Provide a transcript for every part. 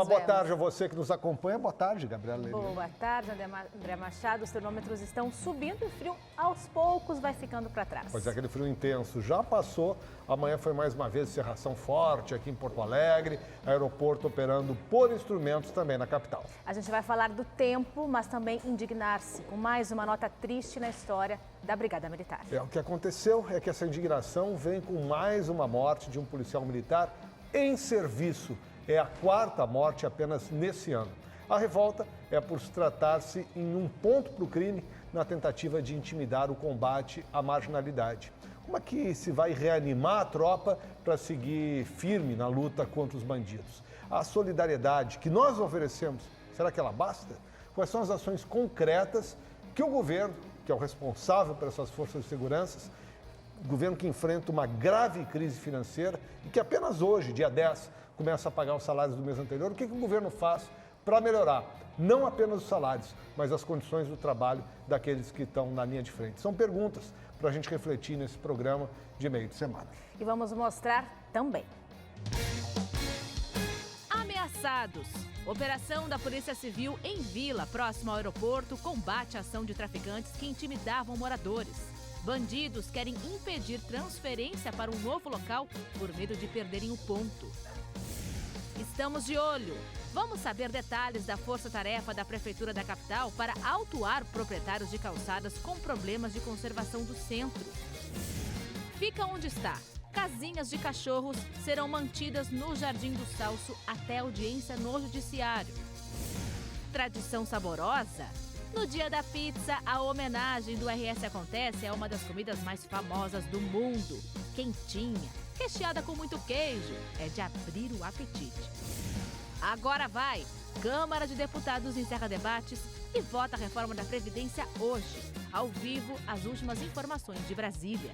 Boa tarde a você que nos acompanha. Boa tarde, Gabriela Leite. Boa tarde, André Machado. Os termômetros estão subindo e o frio, aos poucos, vai ficando para trás. Pois é, aquele frio intenso já passou. Amanhã foi mais uma vez cerração forte aqui em Porto Alegre. Aeroporto operando por instrumentos também na capital. A gente vai falar do tempo, mas também indignar-se com mais uma nota triste na história da Brigada Militar. O que aconteceu é que essa indignação vem com mais uma morte de um policial militar em serviço. É a quarta morte apenas nesse ano. A revolta é por se tratar-se em um ponto para o crime na tentativa de intimidar o combate à marginalidade. Como é que se vai reanimar a tropa para seguir firme na luta contra os bandidos? A solidariedade que nós oferecemos, será que ela basta? Quais são as ações concretas que o governo, que é o responsável por essas forças de segurança, governo que enfrenta uma grave crise financeira e que apenas hoje, dia 10, começa a pagar os salários do mês anterior, o que o governo faz para melhorar não apenas os salários, mas as condições do trabalho daqueles que estão na linha de frente? São perguntas para a gente refletir nesse programa de meio de semana. E vamos mostrar também. Ameaçados. Operação da Polícia Civil em Vila, próximo ao aeroporto, combate a ação de traficantes que intimidavam moradores. Bandidos querem impedir transferência para um novo local por medo de perderem o ponto. Estamos de olho. Vamos saber detalhes da força-tarefa da Prefeitura da capital para autuar proprietários de calçadas com problemas de conservação do centro. Fica onde está. Casinhas de cachorros serão mantidas no Jardim do Salso até audiência no Judiciário. Tradição saborosa? No dia da pizza, a homenagem do RS Acontece é uma das comidas mais famosas do mundo. Quentinha, recheada com muito queijo, é de abrir o apetite. Agora vai! Câmara de Deputados encerra debates e vota a reforma da Previdência hoje. Ao vivo, as últimas informações de Brasília.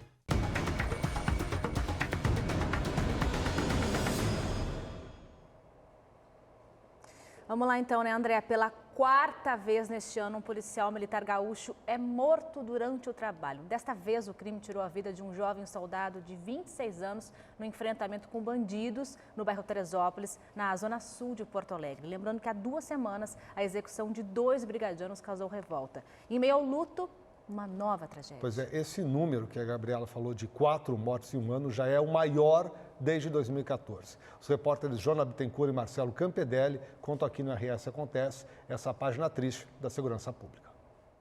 Vamos lá então, né, André? Pela quarta vez neste ano, um policial militar gaúcho é morto durante o trabalho. Desta vez, o crime tirou a vida de um jovem soldado de 26 anos no enfrentamento com bandidos no bairro Teresópolis, na zona sul de Porto Alegre. Lembrando que há 2 semanas, a execução de 2 brigadianos causou revolta. Em meio ao luto, uma nova tragédia. Pois é, esse número que a Gabriela falou de 4 mortes em um ano já é o maior desde 2014. Os repórteres Jona Bittencourt e Marcelo Campedelli contam aqui no RS Acontece essa página triste da segurança pública.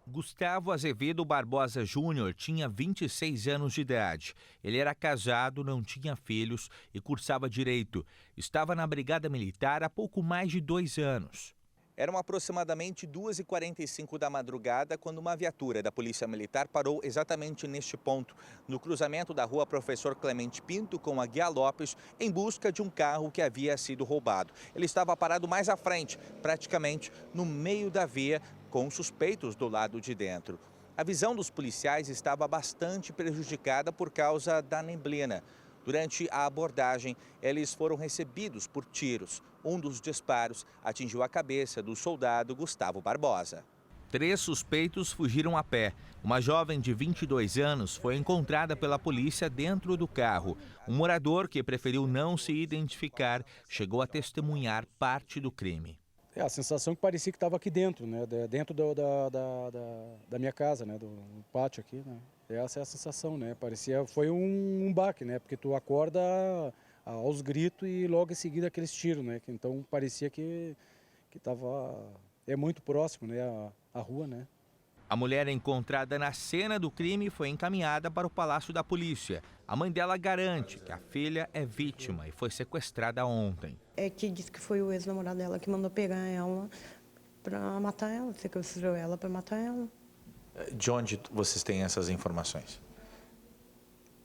Gustavo Azevedo Barbosa Júnior tinha 26 anos de idade. Ele era casado, não tinha filhos e cursava Direito. Estava na Brigada Militar há pouco mais de 2 anos. Eram aproximadamente 2h45 da madrugada quando uma viatura da Polícia Militar parou exatamente neste ponto, no cruzamento da rua Professor Clemente Pinto com a Guia Lopes, em busca de um carro que havia sido roubado. Ele estava parado mais à frente, praticamente no meio da via, com suspeitos do lado de dentro. A visão dos policiais estava bastante prejudicada por causa da neblina. Durante a abordagem, eles foram recebidos por tiros. Um dos disparos atingiu a cabeça do soldado Gustavo Barbosa. 3 suspeitos fugiram a pé. Uma jovem de 22 anos foi encontrada pela polícia dentro do carro. Um morador que preferiu não se identificar chegou a testemunhar parte do crime. A sensação que parecia que estava aqui dentro, né? Dentro da minha casa, né? Do pátio aqui, né? Essa é a sensação, né? Foi um baque, né? Porque tu acorda aos gritos e logo em seguida aqueles tiros, né? Então parecia que é muito próximo, né? A rua, né? A mulher encontrada na cena do crime foi encaminhada para o Palácio da Polícia. A mãe dela garante que a filha é vítima e foi sequestrada ontem. É que disse que foi o ex-namorado dela que mandou pegar ela para matar ela, sequestrou ela para matar ela. De onde vocês têm essas informações?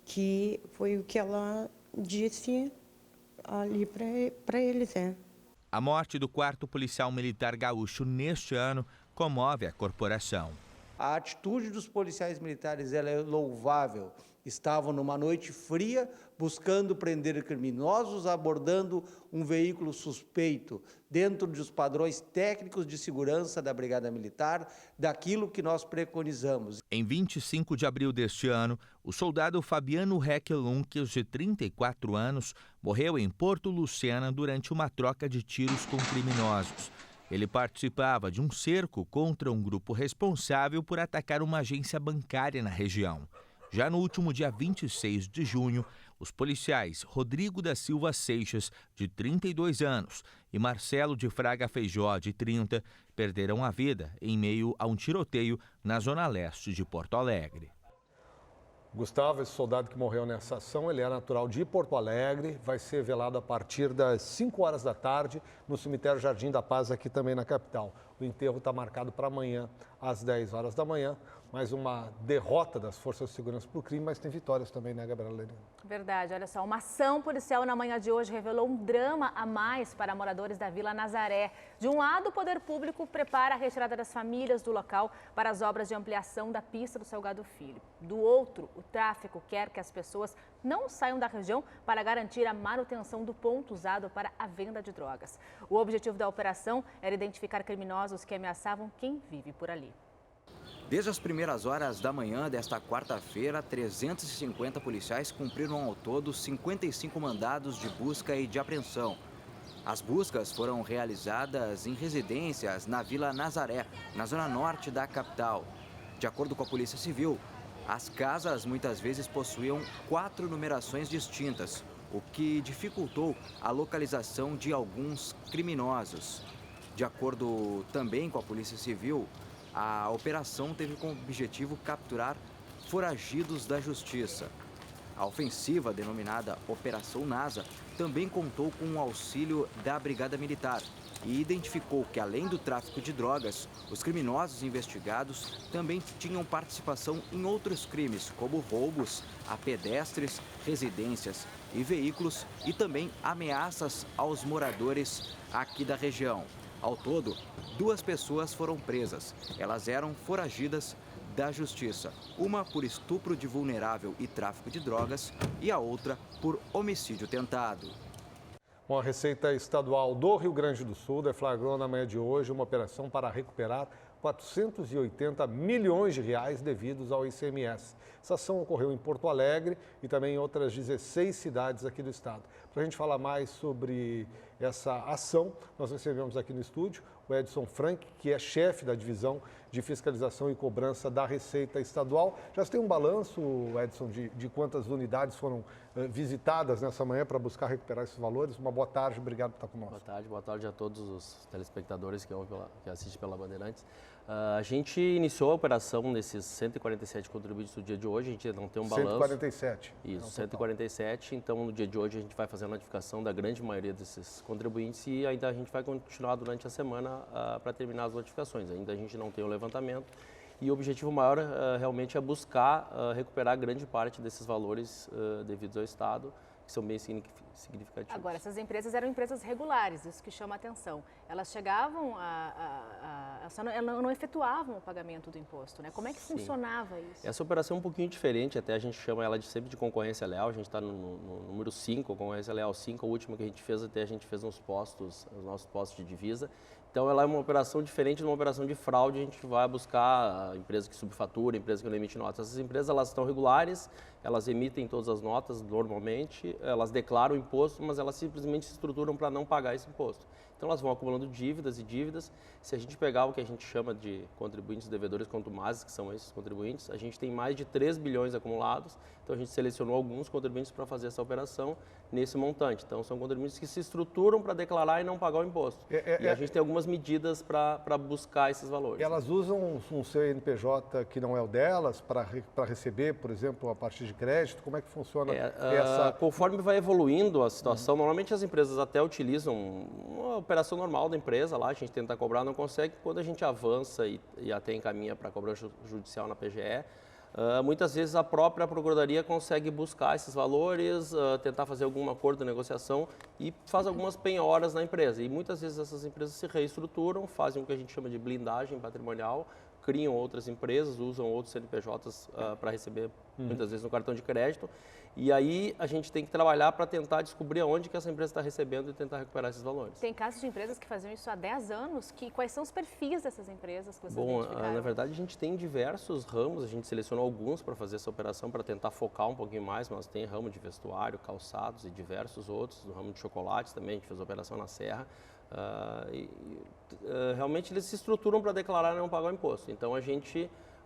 Que foi o que ela disse ali para eles, A morte do 4º policial militar gaúcho neste ano comove a corporação. A atitude dos policiais militares ela é louvável. Estavam numa noite fria, buscando prender criminosos, abordando um veículo suspeito, dentro dos padrões técnicos de segurança da Brigada Militar, daquilo que nós preconizamos. Em 25 de abril deste ano, o soldado Fabiano Heckelunkes, de 34 anos, morreu em Porto Lucena durante uma troca de tiros com criminosos. Ele participava de um cerco contra um grupo responsável por atacar uma agência bancária na região. Já no último dia 26 de junho, os policiais Rodrigo da Silva Seixas, de 32 anos, e Marcelo de Fraga Feijó, de 30, perderam a vida em meio a um tiroteio na zona leste de Porto Alegre. Gustavo, esse soldado que morreu nessa ação, ele é natural de Porto Alegre, vai ser velado a partir das 5 horas da tarde no cemitério Jardim da Paz, aqui também na capital. O enterro está marcado para amanhã, às 10 horas da manhã. Mais uma derrota das forças de segurança para o crime, mas tem vitórias também, né, Gabriela Lerino? Verdade, olha só, uma ação policial na manhã de hoje revelou um drama a mais para moradores da Vila Nazaré. De um lado, o poder público prepara a retirada das famílias do local para as obras de ampliação da pista do Salgado Filho. Do outro, o tráfico quer que as pessoas não saiam da região para garantir a manutenção do ponto usado para a venda de drogas. O objetivo da operação era identificar criminosos que ameaçavam quem vive por ali. Desde as primeiras horas da manhã desta quarta-feira, 350 policiais cumpriram ao todo 55 mandados de busca e de apreensão. As buscas foram realizadas em residências na Vila Nazaré, na zona norte da capital. De acordo com a Polícia Civil, as casas muitas vezes possuíam 4 numerações distintas, o que dificultou a localização de alguns criminosos. De acordo também com a Polícia Civil, a operação teve como objetivo capturar foragidos da justiça. A ofensiva, denominada Operação NASA, também contou com o auxílio da Brigada Militar e identificou que, além do tráfico de drogas, os criminosos investigados também tinham participação em outros crimes, como roubos a pedestres, residências e veículos e também ameaças aos moradores aqui da região. Ao todo, 2 pessoas foram presas. Elas eram foragidas da justiça. Uma por estupro de vulnerável e tráfico de drogas e a outra por homicídio tentado. Bom, a Receita Estadual do Rio Grande do Sul deflagrou na manhã de hoje uma operação para recuperar 480 milhões de reais devidos ao ICMS. Essa ação ocorreu em Porto Alegre e também em outras 16 cidades aqui do estado. Para a gente falar mais sobre essa ação, nós recebemos aqui no estúdio o Edson Frank, que é chefe da Divisão de Fiscalização e Cobrança da Receita Estadual. Já tem um balanço, Edson, de quantas unidades foram visitadas nessa manhã para buscar recuperar esses valores? Uma boa tarde, obrigado por estar conosco. Boa tarde a todos os telespectadores que assistem pela Bandeirantes. A gente iniciou a operação nesses 147 contribuintes no dia de hoje, a gente não tem um balanço. 147. Isso, 147. Então, no dia de hoje, a gente vai fazer a notificação da grande maioria desses contribuintes e ainda a gente vai continuar durante a semana para terminar as notificações. Ainda a gente não tem o levantamento e o objetivo maior realmente é buscar recuperar grande parte desses valores devidos ao Estado, que são bem significativos. Agora, essas empresas eram empresas regulares, isso que chama a atenção. Elas chegavam elas não efetuavam o pagamento do imposto, né? Como é que funcionava isso? Essa operação é um pouquinho diferente, até a gente chama ela sempre de concorrência leal, a gente está no número 5, concorrência leal 5, a última que a gente fez, até a gente fez os nossos postos de divisa. Então, ela é uma operação diferente de uma operação de fraude, a gente vai buscar a empresa que subfatura, a empresa que não emite notas. Essas empresas, elas estão regulares, elas emitem todas as notas normalmente, elas declaram o imposto, mas elas simplesmente se estruturam para não pagar esse imposto. Então, elas vão acumulando dívidas e dívidas. Se a gente pegar o que a gente chama de contribuintes devedores contumazes, que são esses contribuintes, a gente tem mais de 3 bilhões acumulados. Então, a gente selecionou alguns contribuintes para fazer essa operação nesse montante. Então, são contribuintes que se estruturam para declarar e não pagar o imposto. E a gente tem algumas medidas para buscar esses valores. Elas usam um CNPJ que não é o delas para receber, por exemplo, a partir de crédito? Como é que funciona essa... Conforme vai evoluindo a situação, normalmente as empresas até utilizam uma operação normal da empresa lá, a gente tenta cobrar, não consegue. Quando a gente avança e até encaminha para a cobrança judicial na PGE, muitas vezes a própria Procuradoria consegue buscar esses valores, tentar fazer algum acordo de negociação e faz algumas penhoras na empresa. E muitas vezes essas empresas se reestruturam, fazem o que a gente chama de blindagem patrimonial, criam outras empresas, usam outros CNPJs para receber, muitas vezes, no cartão de crédito. E aí a gente tem que trabalhar para tentar descobrir aonde que essa empresa está recebendo e tentar recuperar esses valores. Tem casos de empresas que faziam isso há 10 anos. Quais são os perfis dessas empresas que vocês Bom, identificaram? na verdade a gente tem diversos ramos, a gente selecionou alguns para fazer essa operação, para tentar focar um pouquinho mais, mas tem ramo de vestuário, calçados e diversos outros, no ramo de chocolates também, a gente fez a operação na Serra. Realmente eles se estruturam para declarar e não pagar o imposto. Então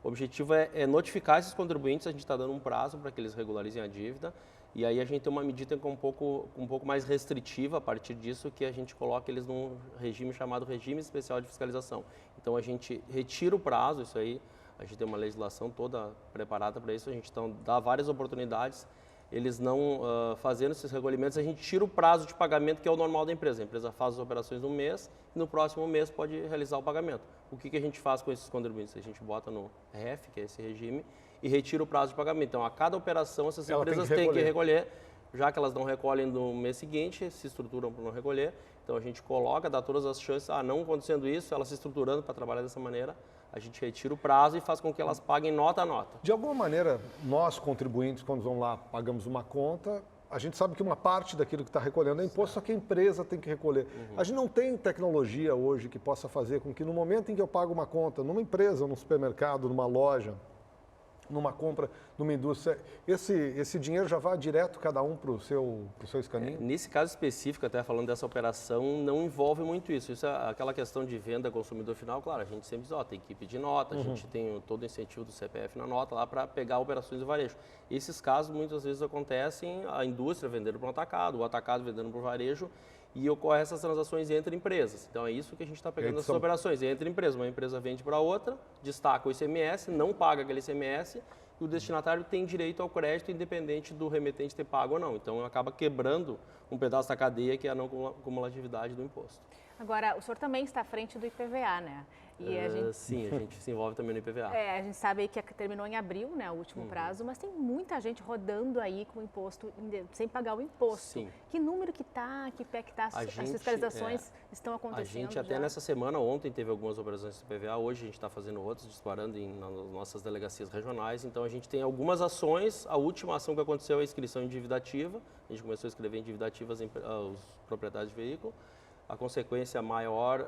o objetivo é notificar esses contribuintes, a gente está dando um prazo para que eles regularizem a dívida, e aí a gente tem uma medida um pouco mais restritiva a partir disso, que a gente coloca eles num regime chamado Regime Especial de Fiscalização. Então a gente retira o prazo, isso aí, a gente tem uma legislação toda preparada para isso, a gente dá várias oportunidades, eles não fazendo esses recolhimentos, a gente tira o prazo de pagamento, que é o normal da empresa. A empresa faz as operações no mês e no próximo mês pode realizar o pagamento. O que a gente faz com esses contribuintes? A gente bota no REF, que é esse regime, e retira o prazo de pagamento. Então, a cada operação, essas empresas têm que recolher, já que elas não recolhem no mês seguinte, se estruturam para não recolher. Então, a gente coloca, dá todas as chances, não acontecendo isso, elas se estruturando para trabalhar dessa maneira, a gente retira o prazo e faz com que elas paguem nota a nota. De alguma maneira, nós contribuintes, quando vamos lá, pagamos uma conta, a gente sabe que uma parte daquilo que está recolhendo é imposto, só que a empresa tem que recolher. A gente não tem tecnologia hoje que possa fazer com que no momento em que eu pago uma conta, numa empresa, num supermercado, numa loja, numa compra, numa indústria, esse dinheiro já vai direto cada um para o seu escaninho? Nesse caso específico, até falando dessa operação, não envolve muito isso. Isso é aquela questão de venda consumidor final, claro, a gente sempre diz, tem que pedir nota, a gente tem todo o incentivo do CPF na nota lá para pegar operações de varejo. Esses casos muitas vezes acontecem, a indústria vendendo para o atacado, o atacado vendendo para o varejo, e ocorrem essas transações entre empresas. Então é isso que a gente está pegando nessas operações, entre empresas. Uma empresa vende para outra, destaca o ICMS, não paga aquele ICMS, e o destinatário tem direito ao crédito independente do remetente ter pago ou não. Então acaba quebrando um pedaço da cadeia, que é a não cumulatividade do imposto. Agora, o senhor também está à frente do IPVA, né? E Sim, a gente se envolve também no IPVA. A gente sabe que terminou em abril, né, o último prazo, mas tem muita gente rodando aí com o imposto, sem pagar o imposto. Sim. Que número que está, que pé que está, as fiscalizações estão acontecendo? A gente até nessa semana, ontem teve algumas operações do IPVA, hoje a gente está fazendo outras, disparando nas nossas delegacias regionais, então a gente tem algumas ações, a última ação que aconteceu é a inscrição em dívida ativa, a gente começou a escrever em dívida ativa os proprietários de veículo. A consequência maior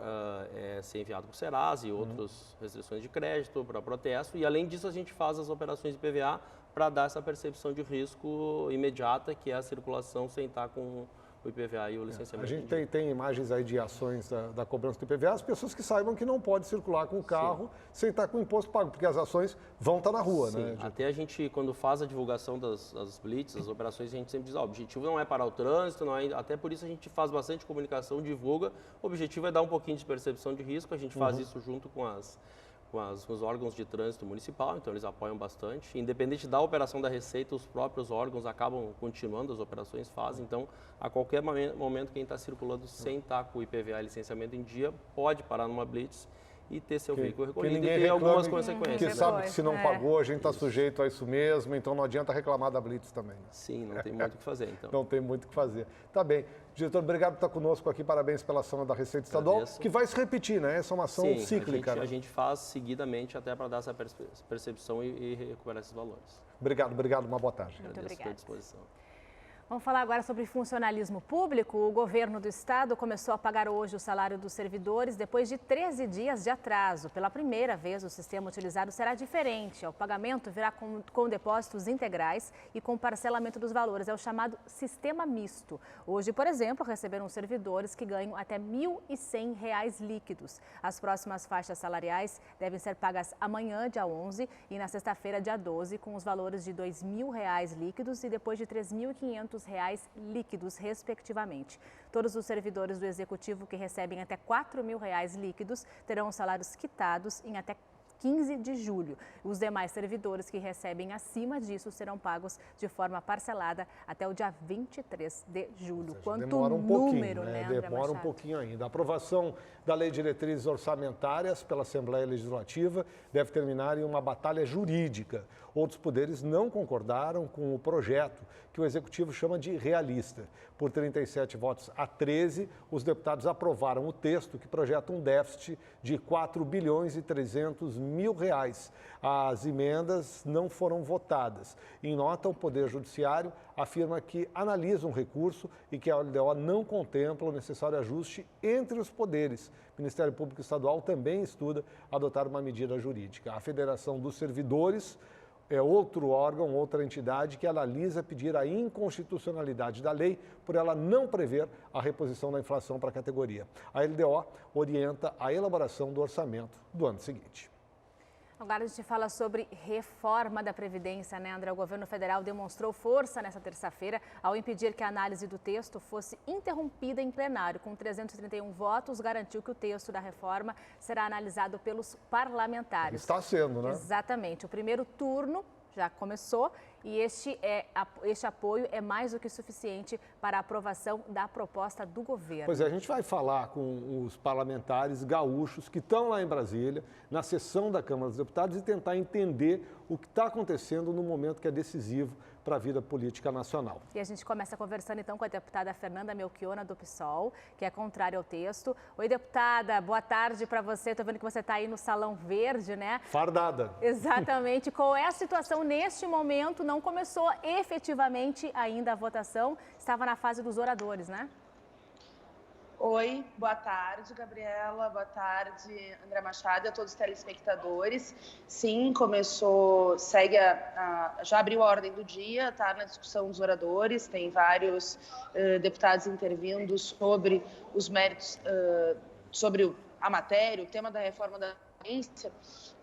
é ser enviado para o Serasa e outras restrições de crédito para protesto. E, além disso, a gente faz as operações de IPVA para dar essa percepção de risco imediata, que é a circulação sem estar com o IPVA e o licenciamento. A gente tem imagens aí de ações da cobrança do IPVA, as pessoas que saibam que não pode circular com o carro sem estar com o imposto pago, porque as ações vão estar na rua, né? Até a gente, quando faz a divulgação das blitz, das operações, a gente sempre diz, o objetivo não é parar o trânsito, até por isso a gente faz bastante comunicação, divulga, o objetivo é dar um pouquinho de percepção de risco, a gente faz isso junto com os órgãos de trânsito municipal, então eles apoiam bastante. Independente da operação da Receita, os próprios órgãos acabam continuando as operações, fazem. Então, a qualquer momento, quem está circulando sem estar com o IPVA e licenciamento em dia, pode parar numa blitz e ter seu veículo recolhido e ter algumas consequências. Que sabe que se não pagou, a gente está sujeito a isso mesmo, então não adianta reclamar da blitz também. Sim, não tem muito o que fazer, então. Não tem muito o que fazer. Tá bem. Diretor, obrigado por estar conosco aqui, parabéns pela ação da Receita Estadual, que vai se repetir, né? Essa é uma ação cíclica. A gente faz seguidamente até para dar essa percepção e recuperar esses valores. Obrigado, uma boa tarde. Muito obrigada. Estou à disposição. Vamos falar agora sobre funcionalismo público. O governo do estado começou a pagar hoje o salário dos servidores depois de 13 dias de atraso. Pela primeira vez, o sistema utilizado será diferente. O pagamento virá com depósitos integrais e com parcelamento dos valores. É o chamado sistema misto. Hoje, por exemplo, receberam servidores que ganham até R$ 1.100 líquidos. As próximas faixas salariais devem ser pagas amanhã, dia 11, e na sexta-feira, dia 12, com os valores de R$ 2.000 líquidos e depois de R$ 3.500 líquidos, respectivamente. Todos os servidores do Executivo que recebem até R$ 4.000 líquidos terão os salários quitados em até 15 de julho. Os demais servidores que recebem acima disso serão pagos de forma parcelada até o dia 23 de julho. Quanto demora um número, pouquinho, né, André Demora Machado? um pouquinho ainda. A aprovação da Lei de Diretrizes Orçamentárias pela Assembleia Legislativa deve terminar em uma batalha jurídica. Outros poderes não concordaram com o projeto, que o Executivo chama de realista. Por 37 votos a 13, os deputados aprovaram o texto que projeta um déficit de R$ 4.300 bilhões. R$ 1.000. As emendas não foram votadas. Em nota, o Poder Judiciário afirma que analisa um recurso e que a LDO não contempla o necessário ajuste entre os poderes. O Ministério Público Estadual também estuda adotar uma medida jurídica. A Federação dos Servidores é outro órgão, outra entidade que analisa pedir a inconstitucionalidade da lei por ela não prever a reposição da inflação para a categoria. A LDO orienta a elaboração do orçamento do ano seguinte. Agora a gente fala sobre reforma da Previdência, né, André? O governo federal demonstrou força nessa terça-feira ao impedir que a análise do texto fosse interrompida em plenário. Com 331 votos, garantiu que o texto da reforma será analisado pelos parlamentares. Está sendo, né? Exatamente. O primeiro turno já começou e este apoio é mais do que suficiente para a aprovação da proposta do governo. Pois é, a gente vai falar com os parlamentares gaúchos que estão lá em Brasília, na sessão da Câmara dos Deputados, e tentar entender o que está acontecendo no momento que é decisivo para a vida política nacional. E a gente começa conversando então com a deputada Fernanda Melchiona do PSOL, que é contrária ao texto. Oi, deputada, boa tarde para você. Estou vendo que você está aí no Salão Verde, né? Fardada. Exatamente. Qual é a situação neste momento? Não começou efetivamente ainda a votação, estava na fase dos oradores, né? Oi, boa tarde, Gabriela, boa tarde, André Machado e a todos os telespectadores. Sim, começou, já abriu a ordem do dia, está na discussão dos oradores, tem vários deputados intervindo sobre os méritos, sobre a matéria, o tema da reforma da Previdência.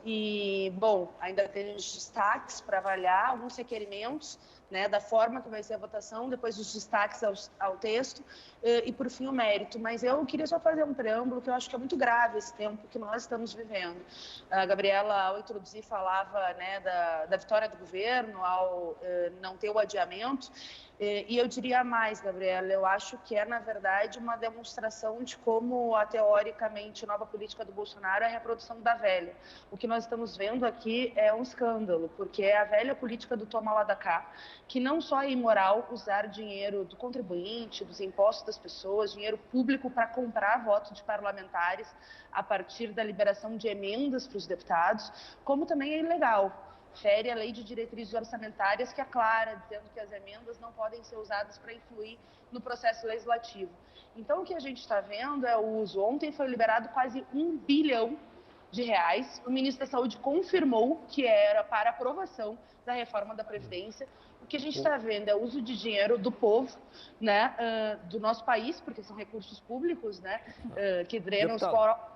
E, bom, ainda tem os destaques para avaliar, alguns requerimentos, né, da forma que vai ser a votação, depois os destaques ao texto e, por fim, o mérito. Mas eu queria só fazer um preâmbulo, que eu acho que é muito grave esse tempo que nós estamos vivendo. A Gabriela, ao introduzir, falava, né, da vitória do governo, ao não ter o adiamento. E eu diria mais, Gabriela, eu acho que é, na verdade, uma demonstração de como a teoricamente nova política do Bolsonaro é a reprodução da velha. O que nós estamos vendo aqui é um escândalo, porque é a velha política do toma lá da cá, que não só é imoral usar dinheiro do contribuinte, dos impostos das pessoas, dinheiro público para comprar voto de parlamentares a partir da liberação de emendas para os deputados, como também é ilegal. Fere a lei de diretrizes orçamentárias, que é clara, dizendo que as emendas não podem ser usadas para influir no processo legislativo. Então, o que a gente está vendo é o uso. Ontem foi liberado quase R$1 bilhão. O ministro da Saúde confirmou que era para aprovação da reforma da Previdência. O que a gente está vendo é o uso de dinheiro do povo, né, do nosso país, porque são recursos públicos, né, que drenam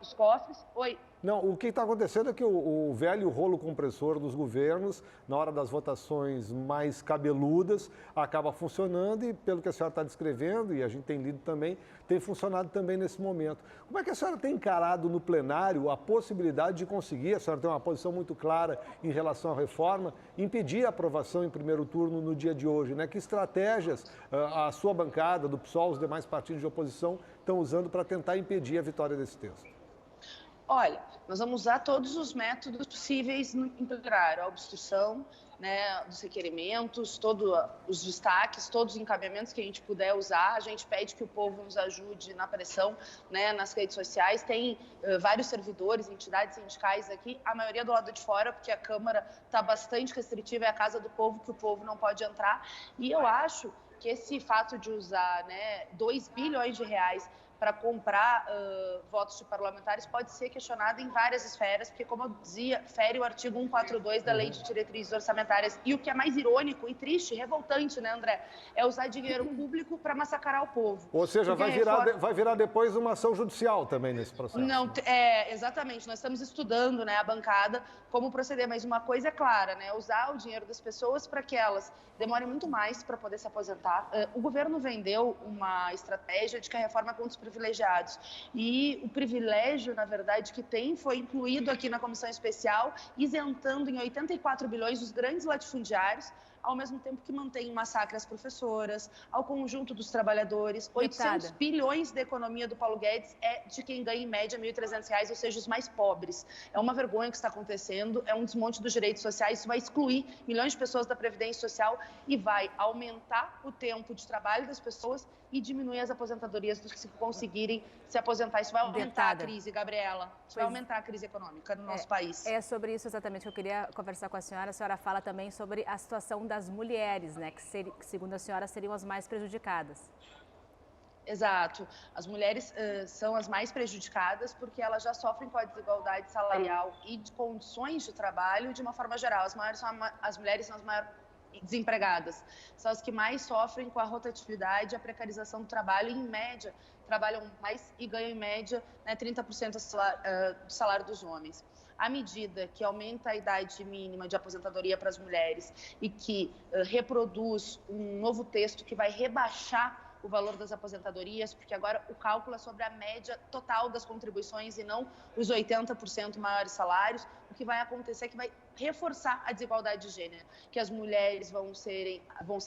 os cofres. Oi. Não, o que está acontecendo é que o velho rolo compressor dos governos, na hora das votações mais cabeludas, acaba funcionando e, pelo que a senhora está descrevendo, e a gente tem lido também, tem funcionado também nesse momento. Como é que a senhora tem encarado no plenário a possibilidade de conseguir, a senhora tem uma posição muito clara em relação à reforma, impedir a aprovação em primeiro turno no dia de hoje, né? Que estratégias a sua bancada, do PSOL, os demais partidos de oposição estão usando para tentar impedir a vitória desse texto? Olha, nós vamos usar todos os métodos possíveis em plenário, a obstrução, né, dos requerimentos, todos os destaques, todos os encaminhamentos que a gente puder usar. A gente pede que o povo nos ajude na pressão, né, nas redes sociais. Tem vários servidores, entidades sindicais aqui, a maioria do lado de fora, porque a Câmara está bastante restritiva, é a casa do povo, que o povo não pode entrar. E eu acho que esse fato de usar, né, R$2 bilhões para comprar votos de parlamentares pode ser questionado em várias esferas, porque, como eu dizia, fere o artigo 142 da Lei de Diretrizes Orçamentárias. E o que é mais irônico e triste, revoltante, né, André, é usar dinheiro público para massacrar o povo. Ou seja, vai virar depois uma ação judicial também nesse processo. Não, exatamente. Nós estamos estudando, né, a bancada, como proceder, mas uma coisa é clara, né, usar o dinheiro das pessoas para que elas demorem muito mais para poder se aposentar. O governo vendeu uma estratégia de que a reforma é contra os privilegiados. E o privilégio, na verdade, que tem foi incluído aqui na comissão especial, isentando em 84 bilhões os grandes latifundiários, ao mesmo tempo que mantém um massacre às professoras, ao conjunto dos trabalhadores. 800 bilhões da economia do Paulo Guedes é de quem ganha em média R$ 1.300, ou seja, os mais pobres. É uma vergonha o que está acontecendo, é um desmonte dos direitos sociais, isso vai excluir milhões de pessoas da Previdência Social e vai aumentar o tempo de trabalho das pessoas e diminuir as aposentadorias dos que conseguirem se aposentar. Isso vai aumentar a crise, Gabriela. Isso vai aumentar a crise econômica no nosso país. É sobre isso exatamente que eu queria conversar com a senhora. A senhora fala também sobre a situação das mulheres, né? Que segundo a senhora, seriam as mais prejudicadas. Exato. As mulheres são as mais prejudicadas porque elas já sofrem com a desigualdade salarial e de condições de trabalho de uma forma geral. As mulheres são as maiores desempregadas. São as que mais sofrem com a rotatividade e a precarização do trabalho. E, em média, trabalham mais e ganham, em média, 30% do salário dos homens. À medida que aumenta a idade mínima de aposentadoria para as mulheres e que reproduz um novo texto que vai rebaixar o valor das aposentadorias, porque agora o cálculo é sobre a média total das contribuições e não os 80% maiores salários, o que vai acontecer é que vai reforçar a desigualdade de gênero, que as mulheres vão ser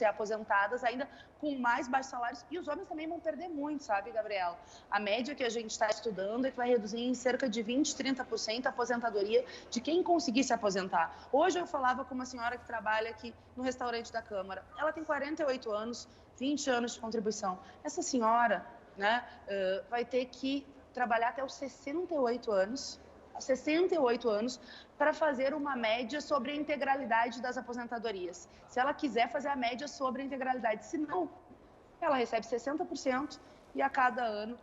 aposentadas ainda com mais baixos salários e os homens também vão perder muito, sabe, Gabriela? A média que a gente está estudando é que vai reduzir em cerca de 20%, 30% a aposentadoria de quem conseguir se aposentar. Hoje eu falava com uma senhora que trabalha aqui no restaurante da Câmara. Ela tem 48 anos, 20 anos de contribuição. Essa senhora, né, vai ter que trabalhar até os 68 anos, para fazer uma média sobre a integralidade das aposentadorias. Se ela quiser fazer a média sobre a integralidade, se não, ela recebe 60% e a cada ano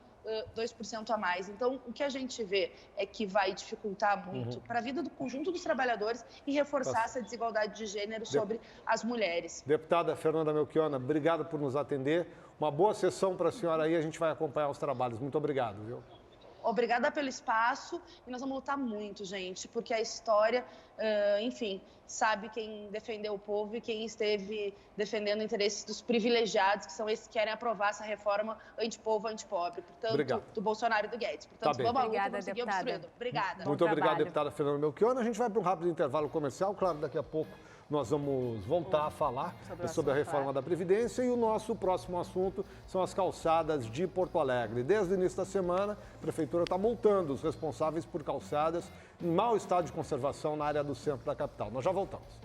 2% a mais. Então, o que a gente vê é que vai dificultar muito para a vida do conjunto dos trabalhadores e reforçar essa desigualdade de gênero sobre as mulheres. Deputada Fernanda Melchiona, obrigado por nos atender. Uma boa sessão para a senhora aí, a gente vai acompanhar os trabalhos. Muito obrigado, viu? Obrigada pelo espaço e nós vamos lutar muito, gente, porque a história, enfim, sabe quem defendeu o povo e quem esteve defendendo interesses dos privilegiados, que são esses que querem aprovar essa reforma antipovo, antipobre, portanto, do Bolsonaro e do Guedes. Portanto, vamos à luta, vamos seguir obstruindo. Obrigada. Muito obrigado, deputada Fernanda Melchiona. A gente vai para um rápido intervalo comercial, claro, daqui a pouco nós vamos voltar a falar sobre a reforma da Previdência e o nosso próximo assunto são as calçadas de Porto Alegre. Desde o início da semana, a Prefeitura está multando os responsáveis por calçadas em mau estado de conservação na área do centro da capital. Nós já voltamos.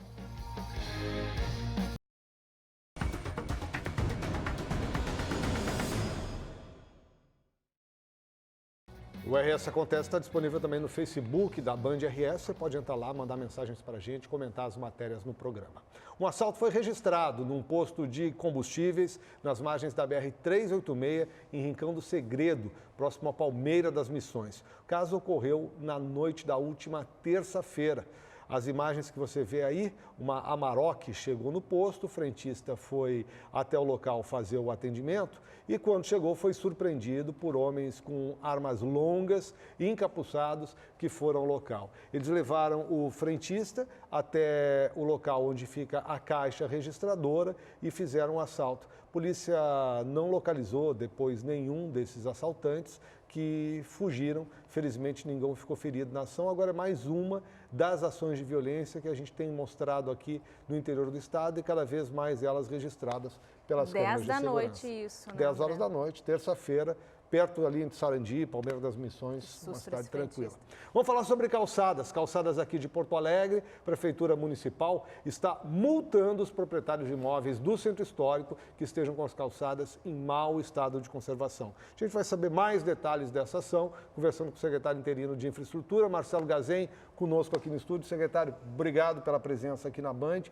O RS Acontece está disponível também no Facebook da Band RS. Você pode entrar lá, mandar mensagens para a gente, comentar as matérias no programa. Um assalto foi registrado num posto de combustíveis nas margens da BR-386, em Rincão do Segredo, próximo a Palmeira das Missões. O caso ocorreu na noite da última terça-feira. As imagens que você vê aí, uma Amarok chegou no posto, o frentista foi até o local fazer o atendimento e quando chegou foi surpreendido por homens com armas longas e encapuçados que foram ao local. Eles levaram o frentista até o local onde fica a caixa registradora e fizeram um assalto. A polícia não localizou depois nenhum desses assaltantes que fugiram. Felizmente, ninguém ficou ferido na ação. Agora é mais uma das ações de violência que a gente tem mostrado aqui no interior do estado e cada vez mais elas registradas pelas câmeras de segurança. 10 da noite isso, né, 10 horas da noite, terça-feira, perto ali de Sarandi, Palmeira das Missões, uma cidade tranquila. Vamos falar sobre calçadas. Calçadas aqui de Porto Alegre. A Prefeitura Municipal está multando os proprietários de imóveis do Centro Histórico que estejam com as calçadas em mau estado de conservação. A gente vai saber mais detalhes dessa ação, conversando com o secretário interino de Infraestrutura, Marcelo Gazem, conosco aqui no estúdio. Secretário, obrigado pela presença aqui na Band.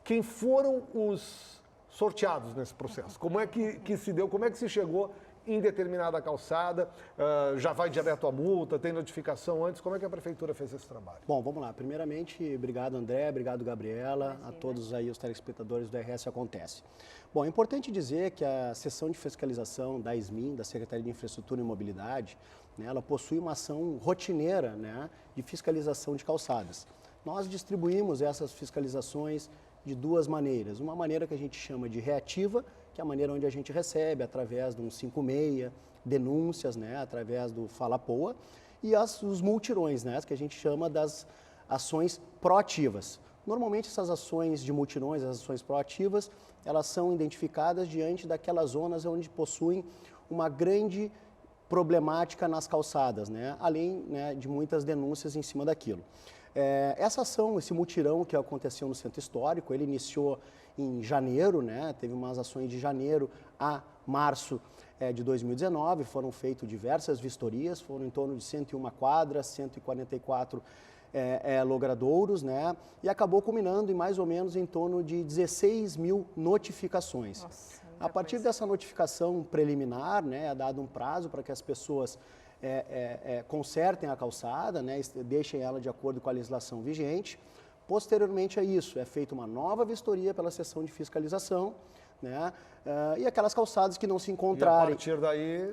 Quem foram os sorteados nesse processo? Como é que se deu, como é que se chegou em determinada calçada, já vai direto à multa, tem notificação antes, como é que a Prefeitura fez esse trabalho? Bom, vamos lá. Primeiramente, obrigado André, obrigado Gabriela, a todos aí os telespectadores do RS Acontece. Bom, é importante dizer que a seção de fiscalização da SMIM, da Secretaria de Infraestrutura e Mobilidade, né, ela possui uma ação rotineira, né, de fiscalização de calçadas. Nós distribuímos essas fiscalizações de duas maneiras. Uma maneira que a gente chama de reativa, que é a maneira onde a gente recebe através de um 56, denúncias, né, através do Fala Poa, e os multirões, né, que a gente chama das ações proativas. Normalmente essas ações de mutirões, as ações proativas, elas são identificadas diante daquelas zonas onde possuem uma grande problemática nas calçadas, né? Além, né, de muitas denúncias em cima daquilo. Essa ação, esse mutirão que aconteceu no Centro Histórico, ele iniciou em janeiro, né? Teve umas ações de janeiro a março de 2019, foram feitas diversas vistorias, foram em torno de 101 quadras, 144 logradouros, né? E acabou culminando em mais ou menos em torno de 16 mil notificações. Nossa, a partir dessa notificação preliminar, né, é dado um prazo para que as pessoas consertem a calçada, né, deixem ela de acordo com a legislação vigente. Posteriormente a isso, é feita uma nova vistoria pela seção de fiscalização, né, e aquelas calçadas que não se encontrarem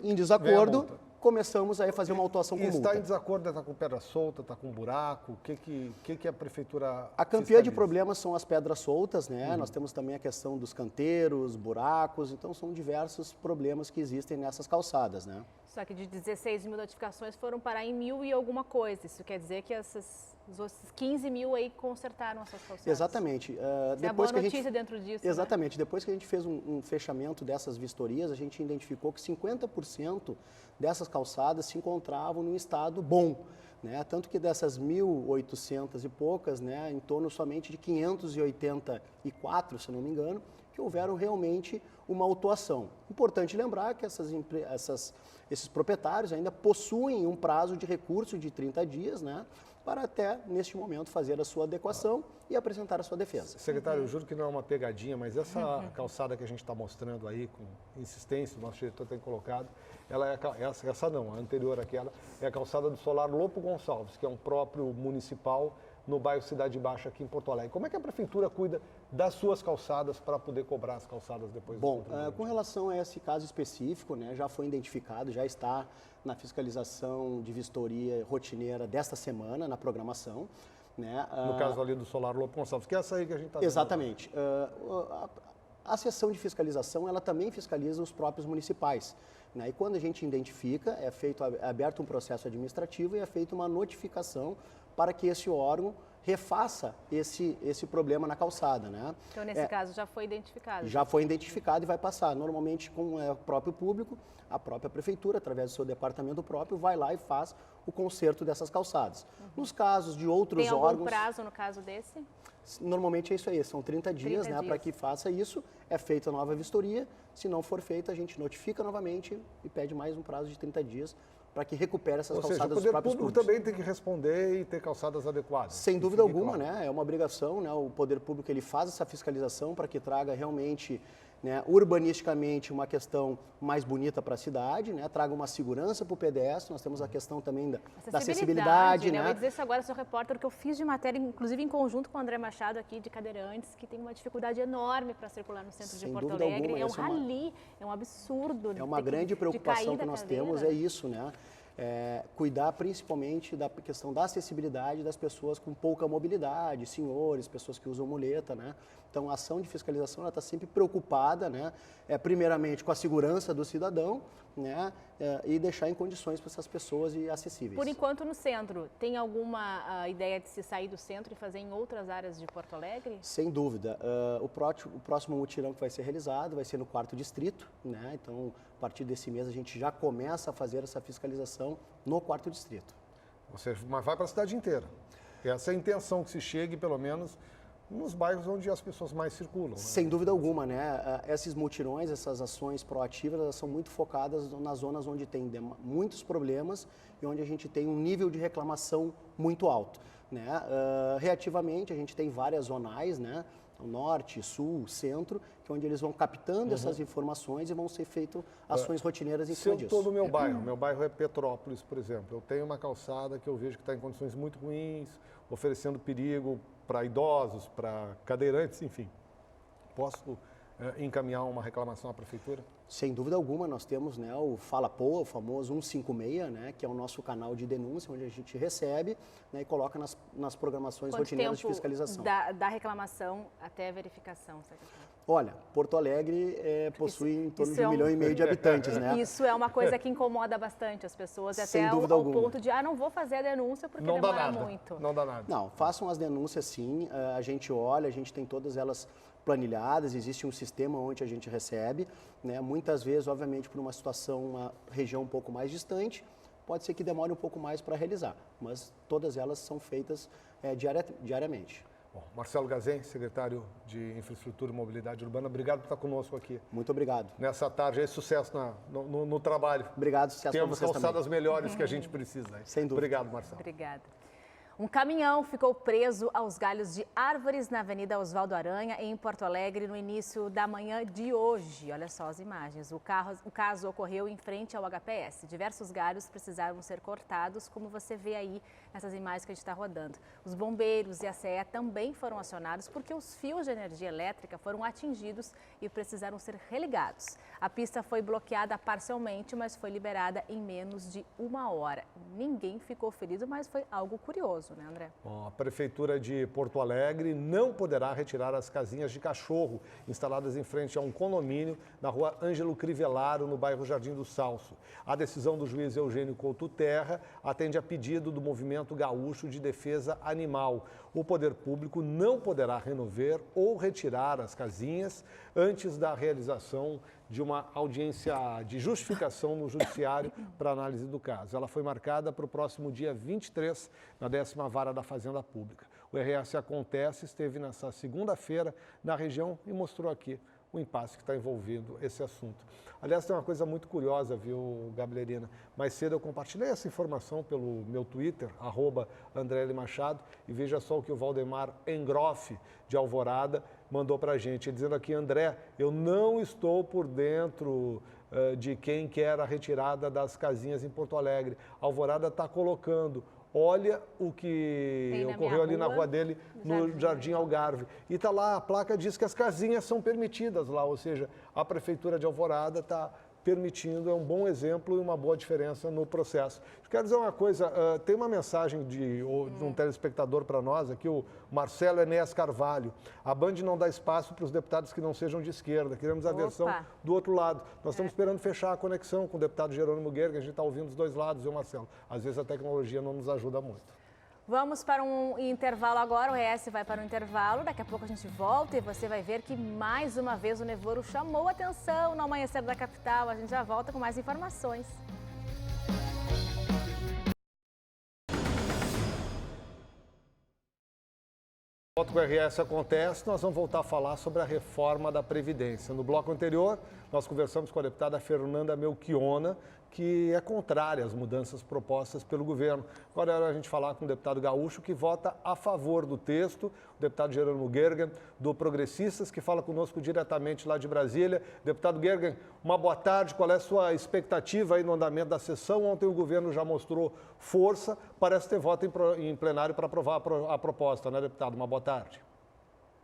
em desacordo, começamos a fazer uma autuação com multa. Está em desacordo, está com pedra solta, está com buraco? O que a prefeitura A campeã de problemas são as pedras soltas, né? Nós temos também a questão dos canteiros, buracos, então são diversos problemas que existem nessas calçadas, né? Só que de 16 mil notificações foram parar em 1.000 e alguma coisa. Isso quer dizer que esses 15 mil aí consertaram essas calçadas. Exatamente. Depois boa notícia dentro disso. Exatamente. Né? Depois que a gente fez um fechamento dessas vistorias, a gente identificou que 50% dessas calçadas se encontravam num estado bom, né? Tanto que dessas 1.800 e poucas, né, em torno somente de 584, se não me engano, que houveram realmente uma autuação. Importante lembrar que esses proprietários ainda possuem um prazo de recurso de 30 dias, né, para até, neste momento, fazer a sua adequação e apresentar a sua defesa. Secretário, eu juro que não é uma pegadinha, mas essa calçada que a gente está mostrando aí, com insistência, o nosso diretor tem colocado, ela é essa não, a anterior àquela, é a calçada do Solar Lopo Gonçalves, que é um próprio municipal no bairro Cidade Baixa, aqui em Porto Alegre. Como é que a prefeitura cuida das suas calçadas para poder cobrar as calçadas depois? Bom, com relação a esse caso específico, né, já foi identificado, já está na fiscalização de vistoria rotineira desta semana, na programação. Né, no caso ali do Solar Lopo Gonçalves, que é essa aí que a gente está vendo. Exatamente. A seção de fiscalização, ela também fiscaliza os próprios municipais. Né, e quando a gente identifica, é aberto um processo administrativo e é feita uma notificação para que esse órgão refaça esse problema na calçada, né? Então, nesse caso, já foi identificado? Já foi identificado e vai passar. Normalmente, com o próprio público, a própria prefeitura, através do seu departamento próprio, vai lá e faz o conserto dessas calçadas. Nos casos de outros órgãos... Tem algum prazo no caso desse? Normalmente é isso aí, são 30 dias, né, para que faça isso, é feita a nova vistoria, se não for feita, a gente notifica novamente e pede mais um prazo de 30 dias para que recupere essas calçadas dos próprios públicos. O poder público também tem que responder e ter calçadas adequadas. Sem dúvida alguma, né? É uma obrigação, né? O poder público ele faz essa fiscalização para que traga realmente, né, urbanisticamente uma questão mais bonita para a cidade, né? Traga uma segurança para o pedestre. Nós temos a questão também da acessibilidade, né? Eu ia dizer isso agora, sou repórter, que eu fiz de matéria, inclusive em conjunto com o André Machado aqui de cadeirantes, que tem uma dificuldade enorme para circular no centro de Porto Alegre. É um rali, é um absurdo. É uma grande preocupação que nós temos, é isso, né? Cuidar principalmente da questão da acessibilidade das pessoas com pouca mobilidade, senhores, pessoas que usam muleta, né? Então, a ação de fiscalização ela está sempre preocupada, né? Primeiramente com a segurança do cidadão, né? E deixar em condições para essas pessoas e acessíveis. Por enquanto, no centro, tem alguma ideia de se sair do centro e fazer em outras áreas de Porto Alegre? Sem dúvida. O próximo mutirão que vai ser realizado vai ser no 4º distrito, né? Então, a partir desse mês, a gente já começa a fazer essa fiscalização no 4º distrito. Mas vai para a cidade inteira. Essa é a intenção, que se chegue, pelo menos, nos bairros onde as pessoas mais circulam. Né? Sem dúvida alguma, né? Esses mutirões, essas ações proativas, elas são muito focadas nas zonas onde tem muitos problemas e onde a gente tem um nível de reclamação muito alto, né? Reativamente, a gente tem várias zonais, né? Norte, sul, centro, que é onde eles vão captando essas informações e vão ser feitas ações rotineiras em cima disso. Se eu estou no meu bairro é Petrópolis, por exemplo, eu tenho uma calçada que eu vejo que está em condições muito ruins, oferecendo perigo para idosos, para cadeirantes, enfim. Posso encaminhar uma reclamação à prefeitura? Sem dúvida alguma, nós temos, né, o Fala Poa, o famoso 156, né, que é o nosso canal de denúncia, onde a gente recebe, né, e coloca nas programações rotineiras de fiscalização. Da reclamação até a verificação, secretário? Olha, Porto Alegre possui em torno de 1,5 milhão de habitantes, né? Isso é uma coisa que incomoda bastante as pessoas, Sem até dúvida ao alguma. ponto de, não vou fazer a denúncia porque Não dá demora nada. muito. Não dá nada. Não, façam as denúncias sim, a gente olha, a gente tem todas elas planilhadas, existe um sistema onde a gente recebe, né? Muitas vezes, obviamente, por uma situação, uma região um pouco mais distante, pode ser que demore um pouco mais para realizar, mas todas elas são feitas diariamente. Bom, Marcelo Gazem, secretário de Infraestrutura e Mobilidade Urbana, obrigado por estar conosco aqui. Muito obrigado. Nessa tarde, sucesso no trabalho. Obrigado, sucesso para Temos vocês também. calçadas melhores que a gente precisa. Hein? Sem dúvida. Obrigado, Marcelo. Obrigada. Um caminhão ficou preso aos galhos de árvores na Avenida Oswaldo Aranha, em Porto Alegre, no início da manhã de hoje. Olha só as imagens. O caso ocorreu em frente ao HPS. Diversos galhos precisaram ser cortados, como você vê aí nessas imagens que a gente está rodando. Os bombeiros e a CE também foram acionados porque os fios de energia elétrica foram atingidos e precisaram ser religados. A pista foi bloqueada parcialmente, mas foi liberada em menos de 1 hora. Ninguém ficou ferido, mas foi algo curioso, né, André? Bom, a Prefeitura de Porto Alegre não poderá retirar as casinhas de cachorro instaladas em frente a um condomínio na rua Ângelo Crivellaro, no bairro Jardim do Salso. A decisão do juiz Eugênio Couto Terra atende a pedido do Movimento Gaúcho de Defesa Animal. O poder público não poderá renovar ou retirar as casinhas antes da realização de uma audiência de justificação no judiciário para análise do caso. Ela foi marcada para o próximo dia 23, na 10ª Vara da Fazenda Pública. O RS Acontece esteve nessa segunda-feira na região e mostrou aqui o impasse que está envolvido esse assunto. Aliás, tem uma coisa muito curiosa, viu, Gabrielina? Mais cedo eu compartilhei essa informação pelo meu Twitter, @AndréLMachado, e veja só o que o Valdemar Engroff, de Alvorada, mandou para a gente, dizendo aqui: André, eu não estou por dentro de quem quer a retirada das casinhas em Porto Alegre. Alvorada está colocando. Olha o que ocorreu ali na rua dele, no Jardim Algarve. E está lá, a placa diz que as casinhas são permitidas lá, ou seja, a Prefeitura de Alvorada está permitindo, é um bom exemplo e uma boa diferença no processo. Quero dizer uma coisa, tem uma mensagem de um telespectador para nós aqui, o Marcelo Enéas Carvalho. A Band não dá espaço para os deputados que não sejam de esquerda, queremos a versão do outro lado. Nós estamos esperando fechar a conexão com o deputado Jerônimo Guerra, que a gente está ouvindo dos dois lados, viu, Marcelo? Às vezes a tecnologia não nos ajuda muito. Vamos para um intervalo agora, o RS vai para um intervalo, daqui a pouco a gente volta e você vai ver que mais uma vez o nevoeiro chamou atenção no amanhecer da capital. A gente já volta com mais informações. Enquanto o RS Acontece, nós vamos voltar a falar sobre a reforma da Previdência. No bloco anterior, nós conversamos com a deputada Fernanda Melchiona, que é contrária às mudanças propostas pelo governo. Agora é hora a gente falar com o deputado gaúcho, que vota a favor do texto, o deputado Jerônimo Gergen, do Progressistas, que fala conosco diretamente lá de Brasília. Deputado Gergen, uma boa tarde. Qual é a sua expectativa aí no andamento da sessão? Ontem o governo já mostrou força, parece ter voto em plenário para aprovar a proposta, né, deputado? Uma boa tarde.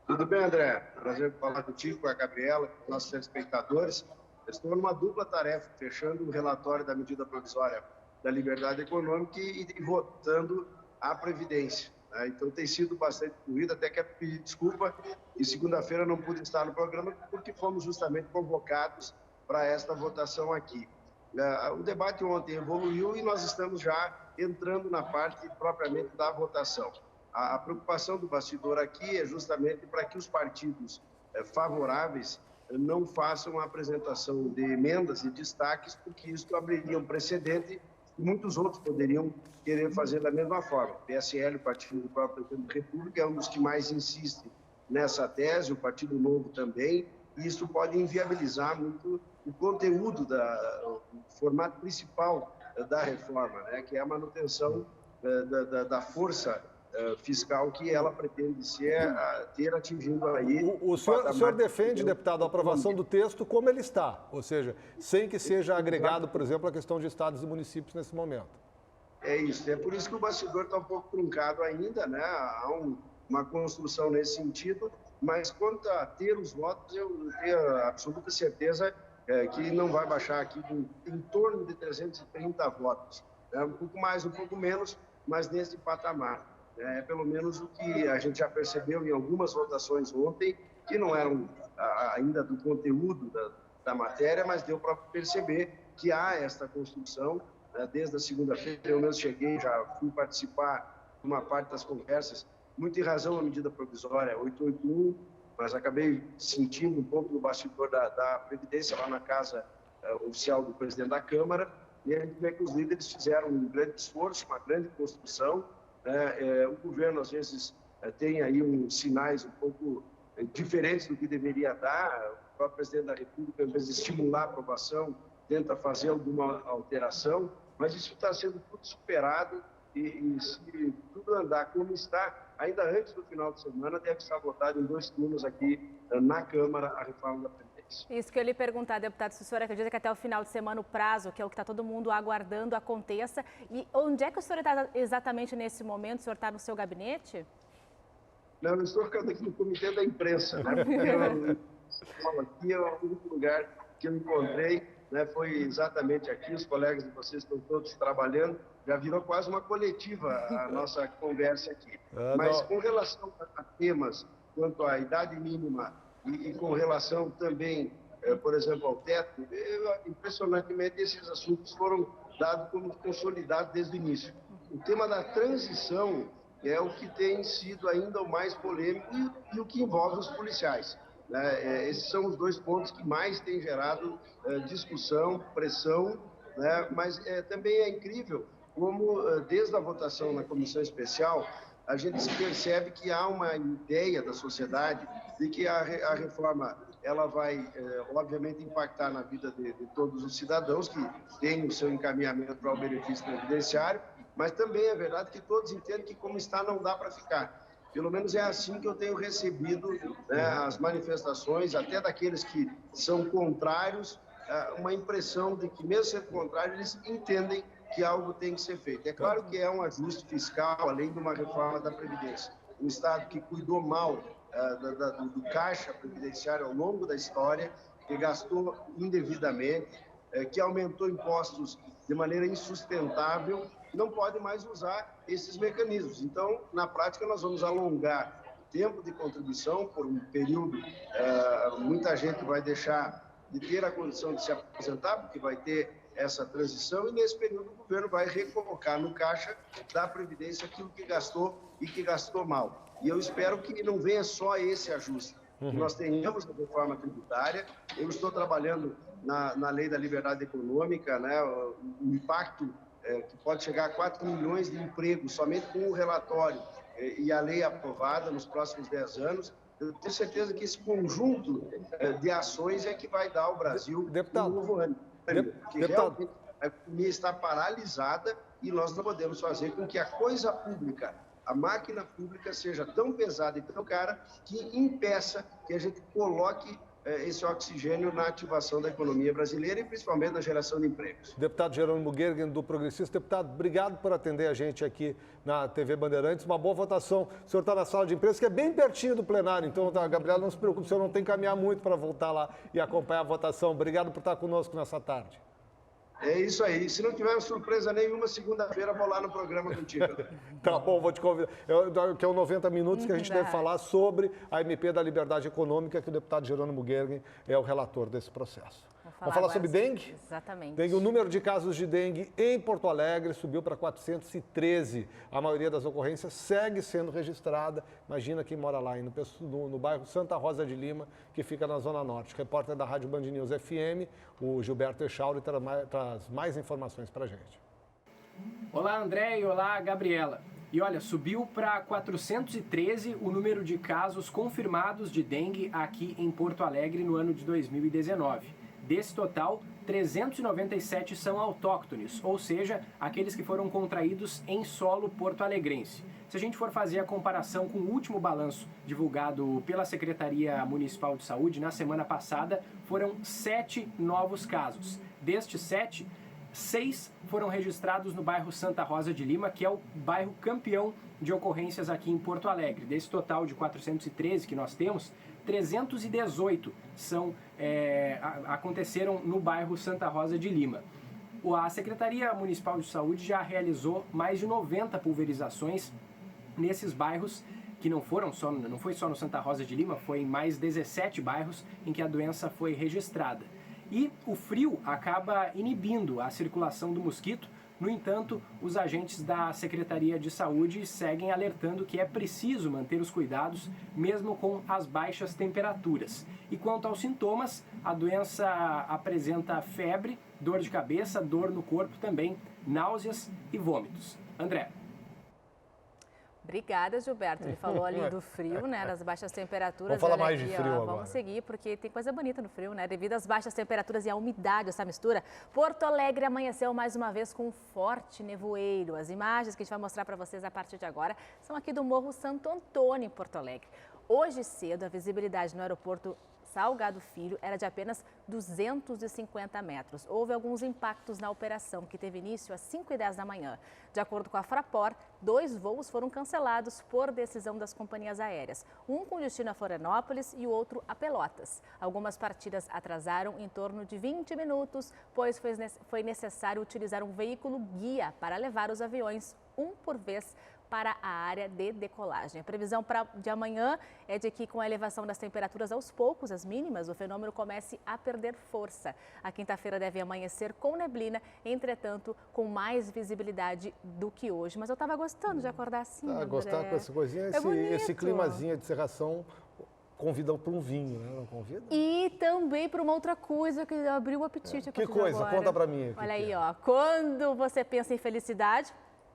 Tudo bem, André? Prazer falar contigo, com a Gabriela, com nossos telespectadores. Estou numa dupla tarefa, fechando o relatório da medida provisória da liberdade econômica e votando a Previdência. Né? Então tem sido bastante corrido, até quero pedir desculpa, e segunda-feira não pude estar no programa porque fomos justamente convocados para esta votação aqui. O debate ontem evoluiu e nós estamos já entrando na parte propriamente da votação. A preocupação do bastidor aqui é justamente para que os partidos favoráveis não façam a apresentação de emendas e destaques, porque isso abriria um precedente e muitos outros poderiam querer fazer da mesma forma. O PSL, o Partido do próprio Presidente da República, é um dos que mais insiste nessa tese, o Partido Novo também, e isso pode inviabilizar muito o conteúdo, o formato principal da reforma, né, que é a manutenção da força fiscal que ela pretende ter atingindo aí... O senhor defende, deputado, a aprovação do texto como ele está, ou seja, sem que seja agregado, por exemplo, a questão de estados e municípios nesse momento. É isso, é por isso que o bastidor está um pouco truncado ainda, né? Há uma construção nesse sentido, mas quanto a ter os votos, eu tenho a absoluta certeza que não vai baixar aqui em torno de 330 votos. Um pouco mais, um pouco menos, mas nesse patamar. É pelo menos o que a gente já percebeu em algumas votações ontem, que não eram ainda do conteúdo da matéria, mas deu para perceber que há esta construção. Desde a segunda-feira, eu mesmo cheguei, já fui participar de uma parte das conversas, muito em razão da medida provisória 881, mas acabei sentindo um pouco no bastidor da Previdência, lá na casa oficial do presidente da Câmara, e a gente vê que os líderes fizeram um grande esforço, uma grande construção. O governo, às vezes, tem aí uns sinais um pouco diferentes do que deveria dar. O próprio presidente da República, ao invés de estimular a aprovação, tenta fazer alguma alteração, mas isso está sendo tudo superado e se tudo andar como está, ainda antes do final de semana, deve estar votado em 2 turnos aqui na Câmara a reforma da Previdência. Isso que eu lhe perguntar, deputado, se o senhor acredita que até o final de semana o prazo, que é o que está todo mundo aguardando, aconteça. E onde é que o senhor está exatamente nesse momento? O senhor está no seu gabinete? Não, eu estou ficando aqui no Comitê da Imprensa, né? Aqui é o único lugar que eu encontrei. Foi exatamente aqui, os colegas de vocês estão todos trabalhando, já virou quase uma coletiva a nossa conversa aqui. Mas com relação a temas quanto à idade mínima e com relação também, por exemplo, ao teto, impressionantemente esses assuntos foram dados como consolidados desde o início. O tema da transição é o que tem sido ainda o mais polêmico e o que envolve os policiais. Esses são os 2 pontos que mais têm gerado discussão, pressão, mas também é incrível como, desde a votação na comissão especial, a gente se percebe que há uma ideia da sociedade de que a reforma ela vai, obviamente, impactar na vida de todos os cidadãos que têm o seu encaminhamento para o benefício previdenciário, mas também é verdade que todos entendem que como está não dá para ficar. Pelo menos é assim que eu tenho recebido as manifestações, até daqueles que são contrários, uma impressão de que, mesmo sendo contrário, eles entendem que algo tem que ser feito. É claro que é um ajuste fiscal, além de uma reforma da Previdência. Um Estado que cuidou mal do caixa previdenciário ao longo da história, que gastou indevidamente, que aumentou impostos de maneira insustentável, não pode mais usar esses mecanismos. Então, na prática, nós vamos alongar o tempo de contribuição por um período. Muita gente vai deixar de ter a condição de se aposentar, porque vai ter essa transição, e nesse período o governo vai recolocar no caixa da Previdência aquilo que gastou e que gastou mal. E eu espero que não venha só esse ajuste, que nós tenhamos a reforma tributária. Eu estou trabalhando na lei da liberdade econômica, o impacto que pode chegar a 4 milhões de empregos somente com o relatório e a lei aprovada nos próximos 10 anos. Eu tenho certeza que esse conjunto de ações é que vai dar ao Brasil um novo ano. Porque realmente a economia está paralisada e nós não podemos fazer com que a coisa pública, a máquina pública, seja tão pesada e tão cara que impeça que a gente coloque esse oxigênio na ativação da economia brasileira e principalmente na geração de empregos. Deputado Jerônimo Gergen, do Progressista. Deputado, obrigado por atender a gente aqui na TV Bandeirantes. Uma boa votação. O senhor está na sala de imprensa, que é bem pertinho do plenário. Então, Gabriela, não se preocupe, o senhor não tem que caminhar muito para voltar lá e acompanhar a votação. Obrigado por estar conosco nessa tarde. É isso aí. Se não tiver surpresa nenhuma, segunda-feira vou lá no programa contigo. Tá bom, vou te convidar. Que é o 90 Minutos que a gente deve falar sobre a MP da Liberdade Econômica, que o deputado Jerônimo Gergen é o relator desse processo. Vamos falar sobre dengue? Exatamente. O número de casos de dengue em Porto Alegre subiu para 413. A maioria das ocorrências segue sendo registrada. Imagina quem mora lá, no bairro Santa Rosa de Lima, que fica na Zona Norte. Repórter da Rádio Band News FM, o Gilberto Echauri, traz mais informações para a gente. Olá, André, e olá, Gabriela. E olha, subiu para 413 o número de casos confirmados de dengue aqui em Porto Alegre no ano de 2019. Desse total, 397 são autóctones, ou seja, aqueles que foram contraídos em solo porto-alegrense. Se a gente for fazer a comparação com o último balanço divulgado pela Secretaria Municipal de Saúde, na semana passada, foram 7 novos casos. Destes 7, 6 foram registrados no bairro Santa Rosa de Lima, que é o bairro campeão de ocorrências aqui em Porto Alegre. Desse total de 413 que nós temos, 318 aconteceram no bairro Santa Rosa de Lima. A Secretaria Municipal de Saúde já realizou mais de 90 pulverizações nesses bairros, que não foi só no Santa Rosa de Lima, foi em mais 17 bairros em que a doença foi registrada. E o frio acaba inibindo a circulação do mosquito. No entanto, os agentes da Secretaria de Saúde seguem alertando que é preciso manter os cuidados, mesmo com as baixas temperaturas. E quanto aos sintomas, a doença apresenta febre, dor de cabeça, dor no corpo também, náuseas e vômitos. André. Obrigada, Gilberto. Ele falou ali do frio, né, das baixas temperaturas. Vamos falar mais de frio agora. Vamos seguir, porque tem coisa bonita no frio, né? Devido às baixas temperaturas e à umidade, essa mistura, Porto Alegre amanheceu mais uma vez com um forte nevoeiro. As imagens que a gente vai mostrar para vocês a partir de agora são aqui do Morro Santo Antônio, em Porto Alegre. Hoje cedo, a visibilidade no aeroporto Salgado Filho era de apenas 250 metros. Houve alguns impactos na operação, que teve início às 5h10 da manhã. De acordo com a Fraport, 2 voos foram cancelados por decisão das companhias aéreas. Um com destino a Florianópolis e o outro a Pelotas. Algumas partidas atrasaram em torno de 20 minutos, pois foi necessário utilizar um veículo guia para levar os aviões, um por vez, para a área de decolagem. A previsão de amanhã é de que, com a elevação das temperaturas aos poucos, as mínimas, o fenômeno comece a perder força. A quinta-feira deve amanhecer com neblina, entretanto, com mais visibilidade do que hoje. Mas eu estava gostando de acordar assim, André. Gostar com essa coisinha, esse climazinho de cerração convida para um vinho, né? Não convida? E também para uma outra coisa que abriu o apetite. Que coisa? Agora. Conta para mim. Olha aí, ó. Quando você pensa em felicidade,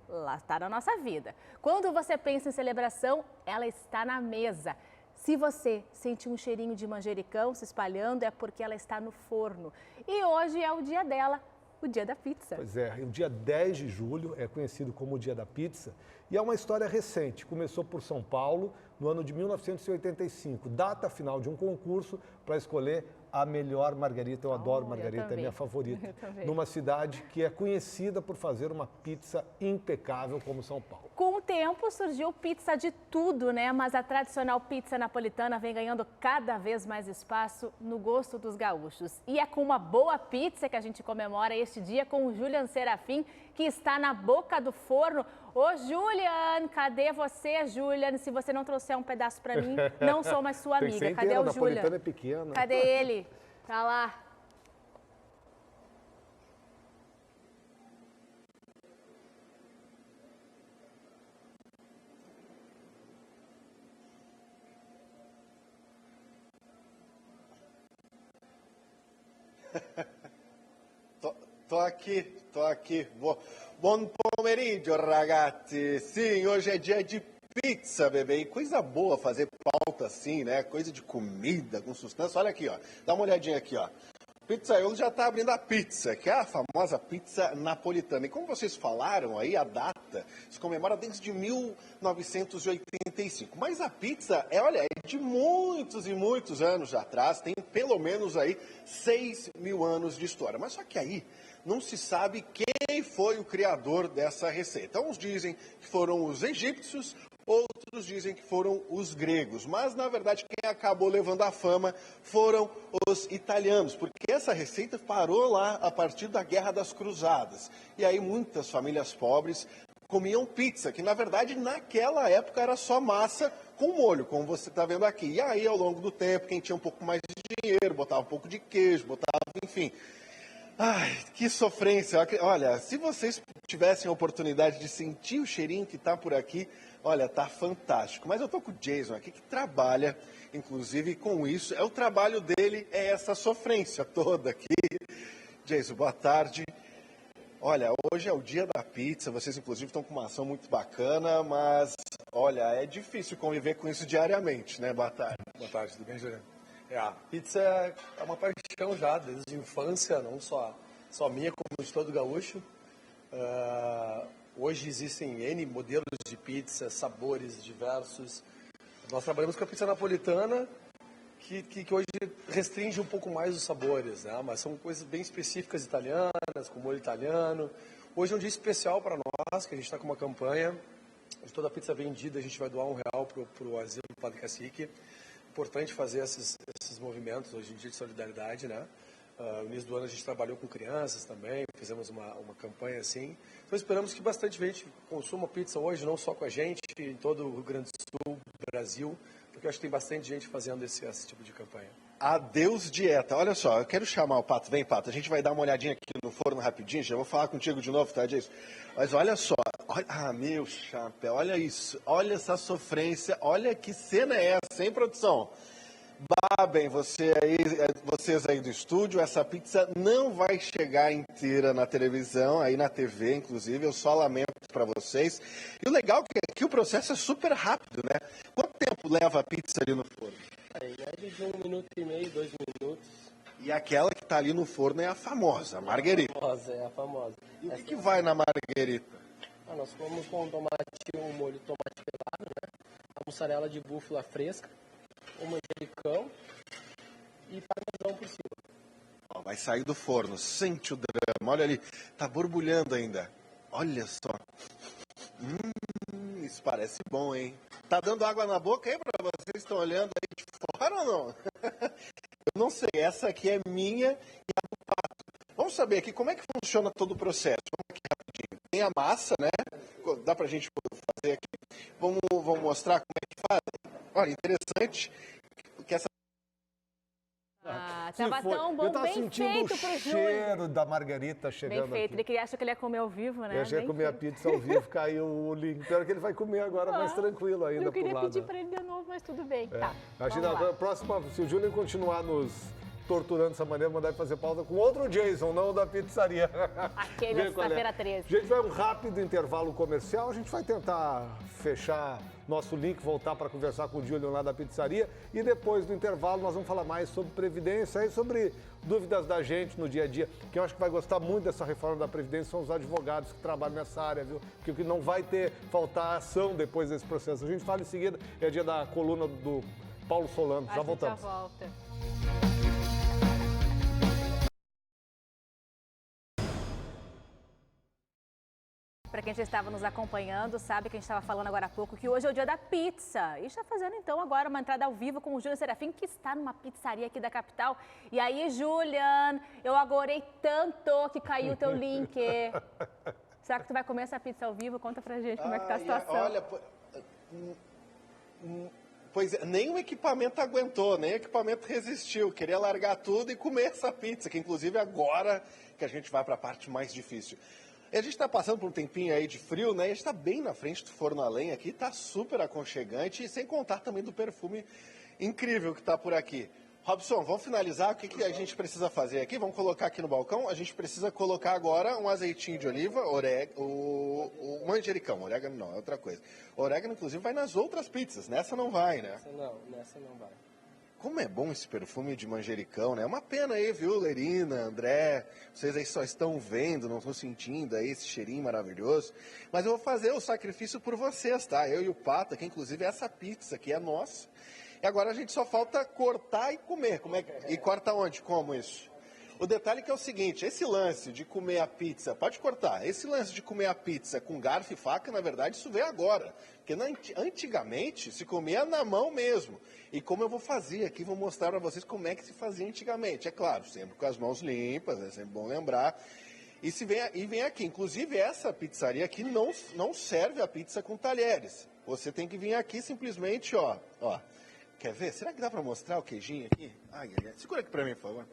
lá está na nossa vida. Quando você pensa em celebração, ela está na mesa. Se você sentir um cheirinho de manjericão se espalhando, é porque ela está no forno. E hoje é o dia dela, o dia da pizza. Pois é, o dia 10 de julho é conhecido como o dia da pizza e é uma história recente. Começou por São Paulo no ano de 1985, data final de um concurso para escolher a melhor margarita. Eu adoro margarita, é minha favorita. Numa cidade que é conhecida por fazer uma pizza impecável como São Paulo. Com o tempo surgiu pizza de tudo, né? Mas a tradicional pizza napolitana vem ganhando cada vez mais espaço no gosto dos gaúchos. E é com uma boa pizza que a gente comemora este dia com o Julian Serafim, que está na boca do forno. Ô, Julian, cadê você, Julian? Se você não trouxer um pedaço para mim, não sou mais sua amiga. Cadê o Julian? É pequena. Cadê ele? Tá lá. Tô aqui. Buon pomeriggio, ragazzi. Sim, hoje é dia de pizza, bebê. E coisa boa fazer pauta assim, né? Coisa de comida, com sustância. Olha aqui, ó. Dá uma olhadinha aqui, ó. Pizzaiolo já tá abrindo a pizza, que é a famosa pizza napolitana. E como vocês falaram aí, a data se comemora desde 1985. Mas a pizza, é de muitos e muitos anos atrás. Tem pelo menos aí 6.000 anos de história. Mas só que aí não se sabe quem foi o criador dessa receita. Uns dizem que foram os egípcios, outros dizem que foram os gregos. Mas, na verdade, quem acabou levando a fama foram os italianos, porque essa receita parou lá a partir da Guerra das Cruzadas. E aí muitas famílias pobres comiam pizza, que, na verdade, naquela época era só massa com molho, como você está vendo aqui. E aí, ao longo do tempo, quem tinha um pouco mais de dinheiro, botava um pouco de queijo, botava, enfim. Ai, que sofrência. Olha, se vocês tivessem a oportunidade de sentir o cheirinho que está por aqui, olha, tá fantástico. Mas eu tô com o Jason aqui, que trabalha, inclusive, com isso. O trabalho dele é essa sofrência toda aqui. Jason, boa tarde. Olha, hoje é o dia da pizza. Vocês, inclusive, estão com uma ação muito bacana, mas, olha, é difícil conviver com isso diariamente, né? Boa tarde. Boa tarde, tudo bem, Juliano? A pizza é uma paixão já, desde a infância, não só minha, como de todo gaúcho. Hoje existem N modelos de pizza, sabores diversos. Nós trabalhamos com a pizza napolitana que hoje restringe um pouco mais os sabores, né? Mas são coisas bem específicas italianas, com molho italiano. Hoje é um dia especial para nós, que a gente está com uma campanha de toda a pizza vendida, a gente vai doar R$1 para o Asilo do Padre Cacique. Importante fazer esses movimentos hoje em dia de solidariedade, né? No início do ano a gente trabalhou com crianças também, fizemos uma campanha assim. Então esperamos que bastante gente consuma pizza hoje, não só com a gente, em todo o Rio Grande do Sul, Brasil, porque eu acho que tem bastante gente fazendo esse tipo de campanha. Adeus dieta. Olha só, eu quero chamar o Pato. Vem, Pato, a gente vai dar uma olhadinha aqui no forno rapidinho, já vou falar contigo de novo, tá, Jason? Mas olha só, meu chapéu, olha isso, olha essa sofrência, olha que cena é essa, hein, produção? Babem, vocês aí do estúdio, essa pizza não vai chegar inteira na televisão, aí na TV, inclusive, eu só lamento para vocês. E o legal é que o processo é super rápido, né? Quanto tempo leva a pizza ali no forno? Em média de 1 minuto e meio, 2 minutos. E aquela que tá ali no forno é a famosa, a marguerita. É a famosa. E o que vai na marguerita? Nós vamos com um molho de tomate pelado, né? A mussarela de búfala fresca, um manjericão e parmesão por cima. Vai sair do forno, sente o drama, olha ali, tá borbulhando ainda. Olha só. Isso parece bom, hein? Tá dando água na boca aí pra vocês? Estão olhando aí de fora ou não? Eu não sei, essa aqui é minha e a do Pato. Vamos saber aqui como é que funciona todo o processo. Vamos aqui rapidinho. Tem a massa, né? Dá pra gente fazer aqui. Vamos mostrar como é que faz. Olha, interessante que essa... Tava tão bom, bem feito pro Júlio. O cheiro da margarita chegando Bem feito, aqui. ele achou que ele ia comer ao vivo, né? Eu achei que ia comer a pizza ao vivo, caiu o link. Pior que ele vai comer agora mais tranquilo ainda Eu queria pro lado. pedir pra ele de novo, mas tudo bem. Tá, Imagina, a próxima, se o Júlio continuar nos torturando dessa maneira, mandar ele fazer pauta com outro Jason, não o da pizzaria. Aquele da sexta-feira 13. A gente vai um rápido intervalo comercial, a gente vai tentar fechar nosso link, voltar para conversar com o Júlio lá da pizzaria e depois do intervalo nós vamos falar mais sobre Previdência e sobre dúvidas da gente no dia a dia. Quem eu acho que vai gostar muito dessa reforma da Previdência são os advogados que trabalham nessa área, viu? Porque o que não vai faltar ação depois desse processo. A gente fala em seguida, é dia da coluna do Paulo Solano. Já voltamos. Já volta. Para quem já estava nos acompanhando, sabe que a gente estava falando agora há pouco que hoje é o dia da pizza. E está fazendo então agora uma entrada ao vivo com o Júlio Serafim, que está numa pizzaria aqui da capital. E aí, Julian, eu agorei tanto que caiu o teu link. Será que tu vai comer essa pizza ao vivo? Conta pra gente como é que tá a situação. Olha, pois é, nem o equipamento aguentou, nem o equipamento resistiu. Queria largar tudo e comer essa pizza, que inclusive agora que a gente vai para a parte mais difícil. E a gente está passando por um tempinho aí de frio, né? E a gente está bem na frente do forno a lenha aqui, está super aconchegante e sem contar também do perfume incrível que está por aqui. Robson, vamos finalizar. O que a gente precisa fazer aqui? Vamos colocar aqui no balcão. A gente precisa colocar agora um azeitinho de oliva, o manjericão. Orégano não, é outra coisa. O orégano, inclusive, vai nas outras pizzas. Nessa não vai, né? Nessa não vai. Como é bom esse perfume de manjericão, né? É uma pena aí, viu, Lerina, André? Vocês aí só estão vendo, não estão sentindo aí esse cheirinho maravilhoso. Mas eu vou fazer o sacrifício por vocês, tá? Eu e o Pato, que inclusive essa pizza aqui é nossa. E agora a gente só falta cortar e comer. E corta onde? Como isso? O detalhe que é o seguinte, esse lance de comer a pizza, pode cortar, esse lance de comer a pizza com garfo e faca, na verdade, isso veio agora. Porque antigamente se comia na mão mesmo. E como eu vou fazer aqui, vou mostrar para vocês como é que se fazia antigamente. É claro, sempre com as mãos limpas, é sempre bom lembrar. E vem aqui, inclusive essa pizzaria aqui não serve a pizza com talheres. Você tem que vir aqui simplesmente, ó. Quer ver? Será que dá para mostrar o queijinho aqui? Segura aqui para mim, por favor.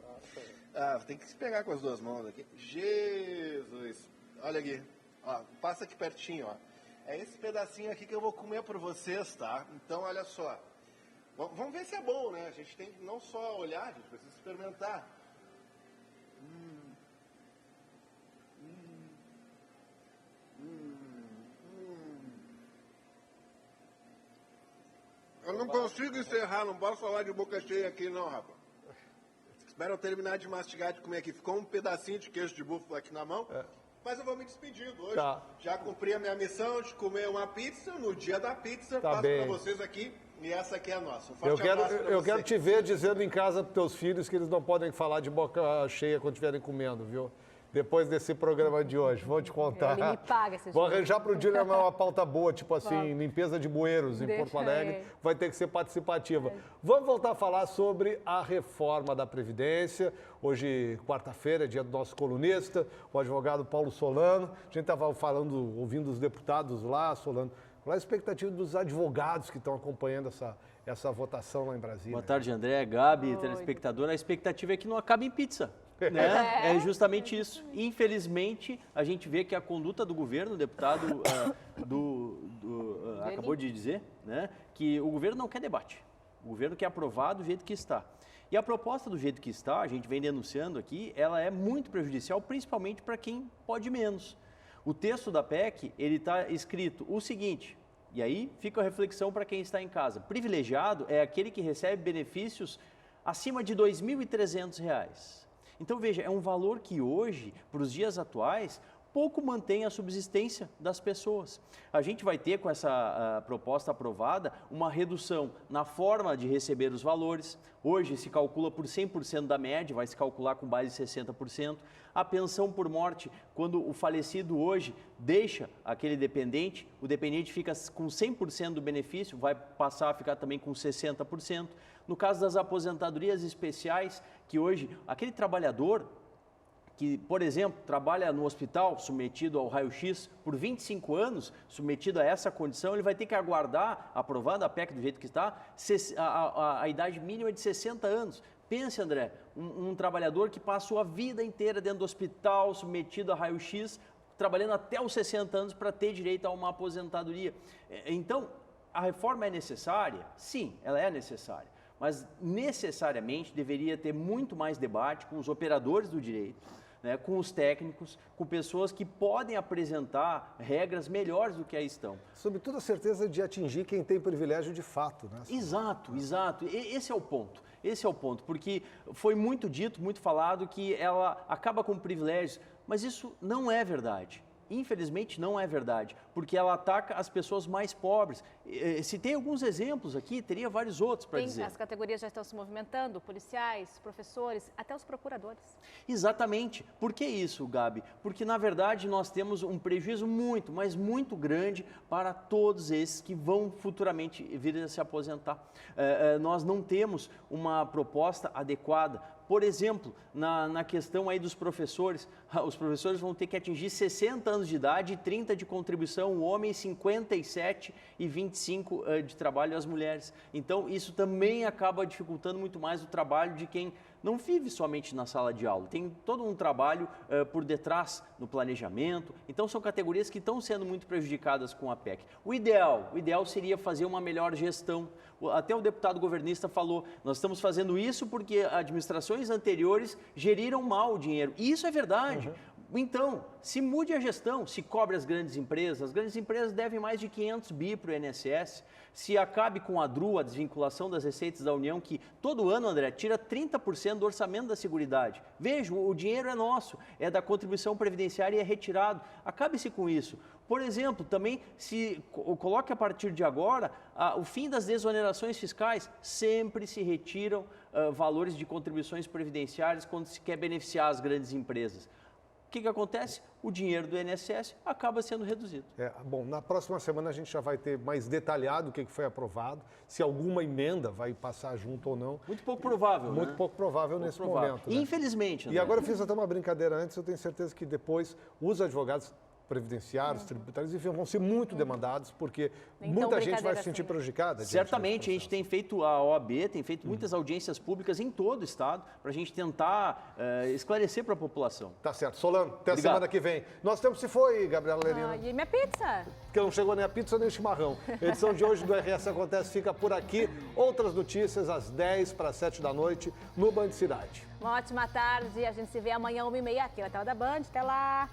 Tem que se pegar com as duas mãos aqui. Jesus! Olha aqui. Ó, passa aqui pertinho, ó. É esse pedacinho aqui que eu vou comer por vocês, tá? Então, olha só. Vamos ver se é bom, né? A gente tem que não só olhar, a gente precisa experimentar. Eu não consigo encerrar, não posso falar de boca cheia aqui não, rapaz. Espero eu terminar de mastigar, de comer aqui. Ficou um pedacinho de queijo de búfala aqui na mão. Mas eu vou me despedindo hoje. Já cumpri a minha missão de comer uma pizza no dia da pizza. Passo para vocês aqui E essa aqui é a nossa. Um forte Eu quero te ver dizendo em casa para teus filhos que eles não podem falar de boca cheia quando estiverem comendo, viu? Depois desse programa de hoje, vou te contar. Ele me paga esse Vou arranjar para o Júnior uma pauta boa, tipo assim, limpeza de bueiros em Porto Alegre. Vai ter que ser participativa. Vamos voltar a falar sobre a reforma da Previdência. Hoje, quarta-feira, é dia do nosso colunista, o advogado Paulo Solano. A gente estava falando, ouvindo os deputados lá, Solano. Qual é a expectativa dos advogados que estão acompanhando essa votação lá em Brasília? Boa tarde, André, Gabi, telespectador. A expectativa é que não acabe em pizza. Né? É justamente isso. Infelizmente, a gente vê que a conduta do governo, o deputado acabou de dizer, né, que o governo não quer debate. O governo quer aprovar do jeito que está. E a proposta do jeito que está, a gente vem denunciando aqui, ela é muito prejudicial, principalmente para quem pode menos. O texto da PEC, ele está escrito o seguinte, e aí fica a reflexão para quem está em casa. Privilegiado é aquele que recebe benefícios acima de R$ 2.300. Então, veja, é um valor que hoje, para os dias atuais, pouco mantém a subsistência das pessoas. A gente vai ter, com essa proposta aprovada, uma redução na forma de receber os valores. Hoje se calcula por 100% da média, vai se calcular com base de 60%. A pensão por morte, quando o falecido hoje deixa aquele dependente, o dependente fica com 100% do benefício, vai passar a ficar também com 60%. No caso das aposentadorias especiais, que hoje aquele trabalhador que, por exemplo, trabalha no hospital submetido ao raio-x por 25 anos, submetido a essa condição, ele vai ter que aguardar, aprovada a PEC do jeito que está, a idade mínima de 60 anos. Pense, André, um trabalhador que passou a vida inteira dentro do hospital, submetido a raio-x, trabalhando até os 60 anos para ter direito a uma aposentadoria. Então, a reforma é necessária? Sim, ela é necessária. Mas necessariamente deveria ter muito mais debate com os operadores do direito, né, com os técnicos, com pessoas que podem apresentar regras melhores do que aí estão. Sobretudo a certeza de atingir quem tem privilégio de fato, né? Exato, exato. Esse é o ponto. Esse é o ponto, porque foi muito dito, muito falado que ela acaba com privilégios, mas isso não é verdade. Infelizmente não é verdade, porque ela ataca as pessoas mais pobres. Citei alguns exemplos aqui, teria vários outros para dizer. As categorias já estão se movimentando, policiais, professores, até os procuradores. Exatamente. Por que isso, Gabi? Porque, na verdade, nós temos um prejuízo muito, mas muito grande para todos esses que vão futuramente vir a se aposentar. Nós não temos uma proposta adequada. Por exemplo, na questão aí dos professores, os professores vão ter que atingir 60 anos de idade e 30 de contribuição, o homem 57 e 25 de trabalho as mulheres. Então, isso também acaba dificultando muito mais o trabalho de quem não vive somente na sala de aula, tem todo um trabalho por detrás no planejamento. Então, são categorias que estão sendo muito prejudicadas com a PEC. O ideal seria fazer uma melhor gestão. Até o deputado governista falou, nós estamos fazendo isso porque administrações anteriores geriram mal o dinheiro. E isso é verdade. Então, se mude a gestão, se cobre as grandes empresas devem mais de 500 bi para o INSS, se acabe com a DRU, a desvinculação das receitas da União, que todo ano, André, tira 30% do orçamento da Seguridade. Veja, o dinheiro é nosso, é da contribuição previdenciária e é retirado. Acabe-se com isso. Por exemplo, também se coloque a partir de agora o fim das desonerações fiscais. Sempre se retiram valores de contribuições previdenciárias quando se quer beneficiar as grandes empresas. O que acontece? O dinheiro do INSS acaba sendo reduzido. Bom, na próxima semana a gente já vai ter mais detalhado o que foi aprovado, se alguma emenda vai passar junto ou não. Muito pouco provável, Muito pouco provável nesse momento. Né? Infelizmente. E agora eu fiz até uma brincadeira antes, eu tenho certeza que depois os advogados previdenciários, tributários, enfim, vão ser muito demandados, porque muita gente vai se sentir prejudicada. Certamente, a gente tem feito, a OAB tem feito muitas audiências públicas em todo o estado, para a gente tentar esclarecer para a população. Tá certo. Solano, até a semana que vem. Nosso tempo se foi, Gabriela Lerina. E minha pizza? Porque não chegou nem a pizza nem o chimarrão. A edição de hoje do RS Acontece fica por aqui. Outras notícias às 10 para 7 da noite no Band Cidade. Uma ótima tarde, a gente se vê amanhã 1h30 aqui na tela da Band. Até lá!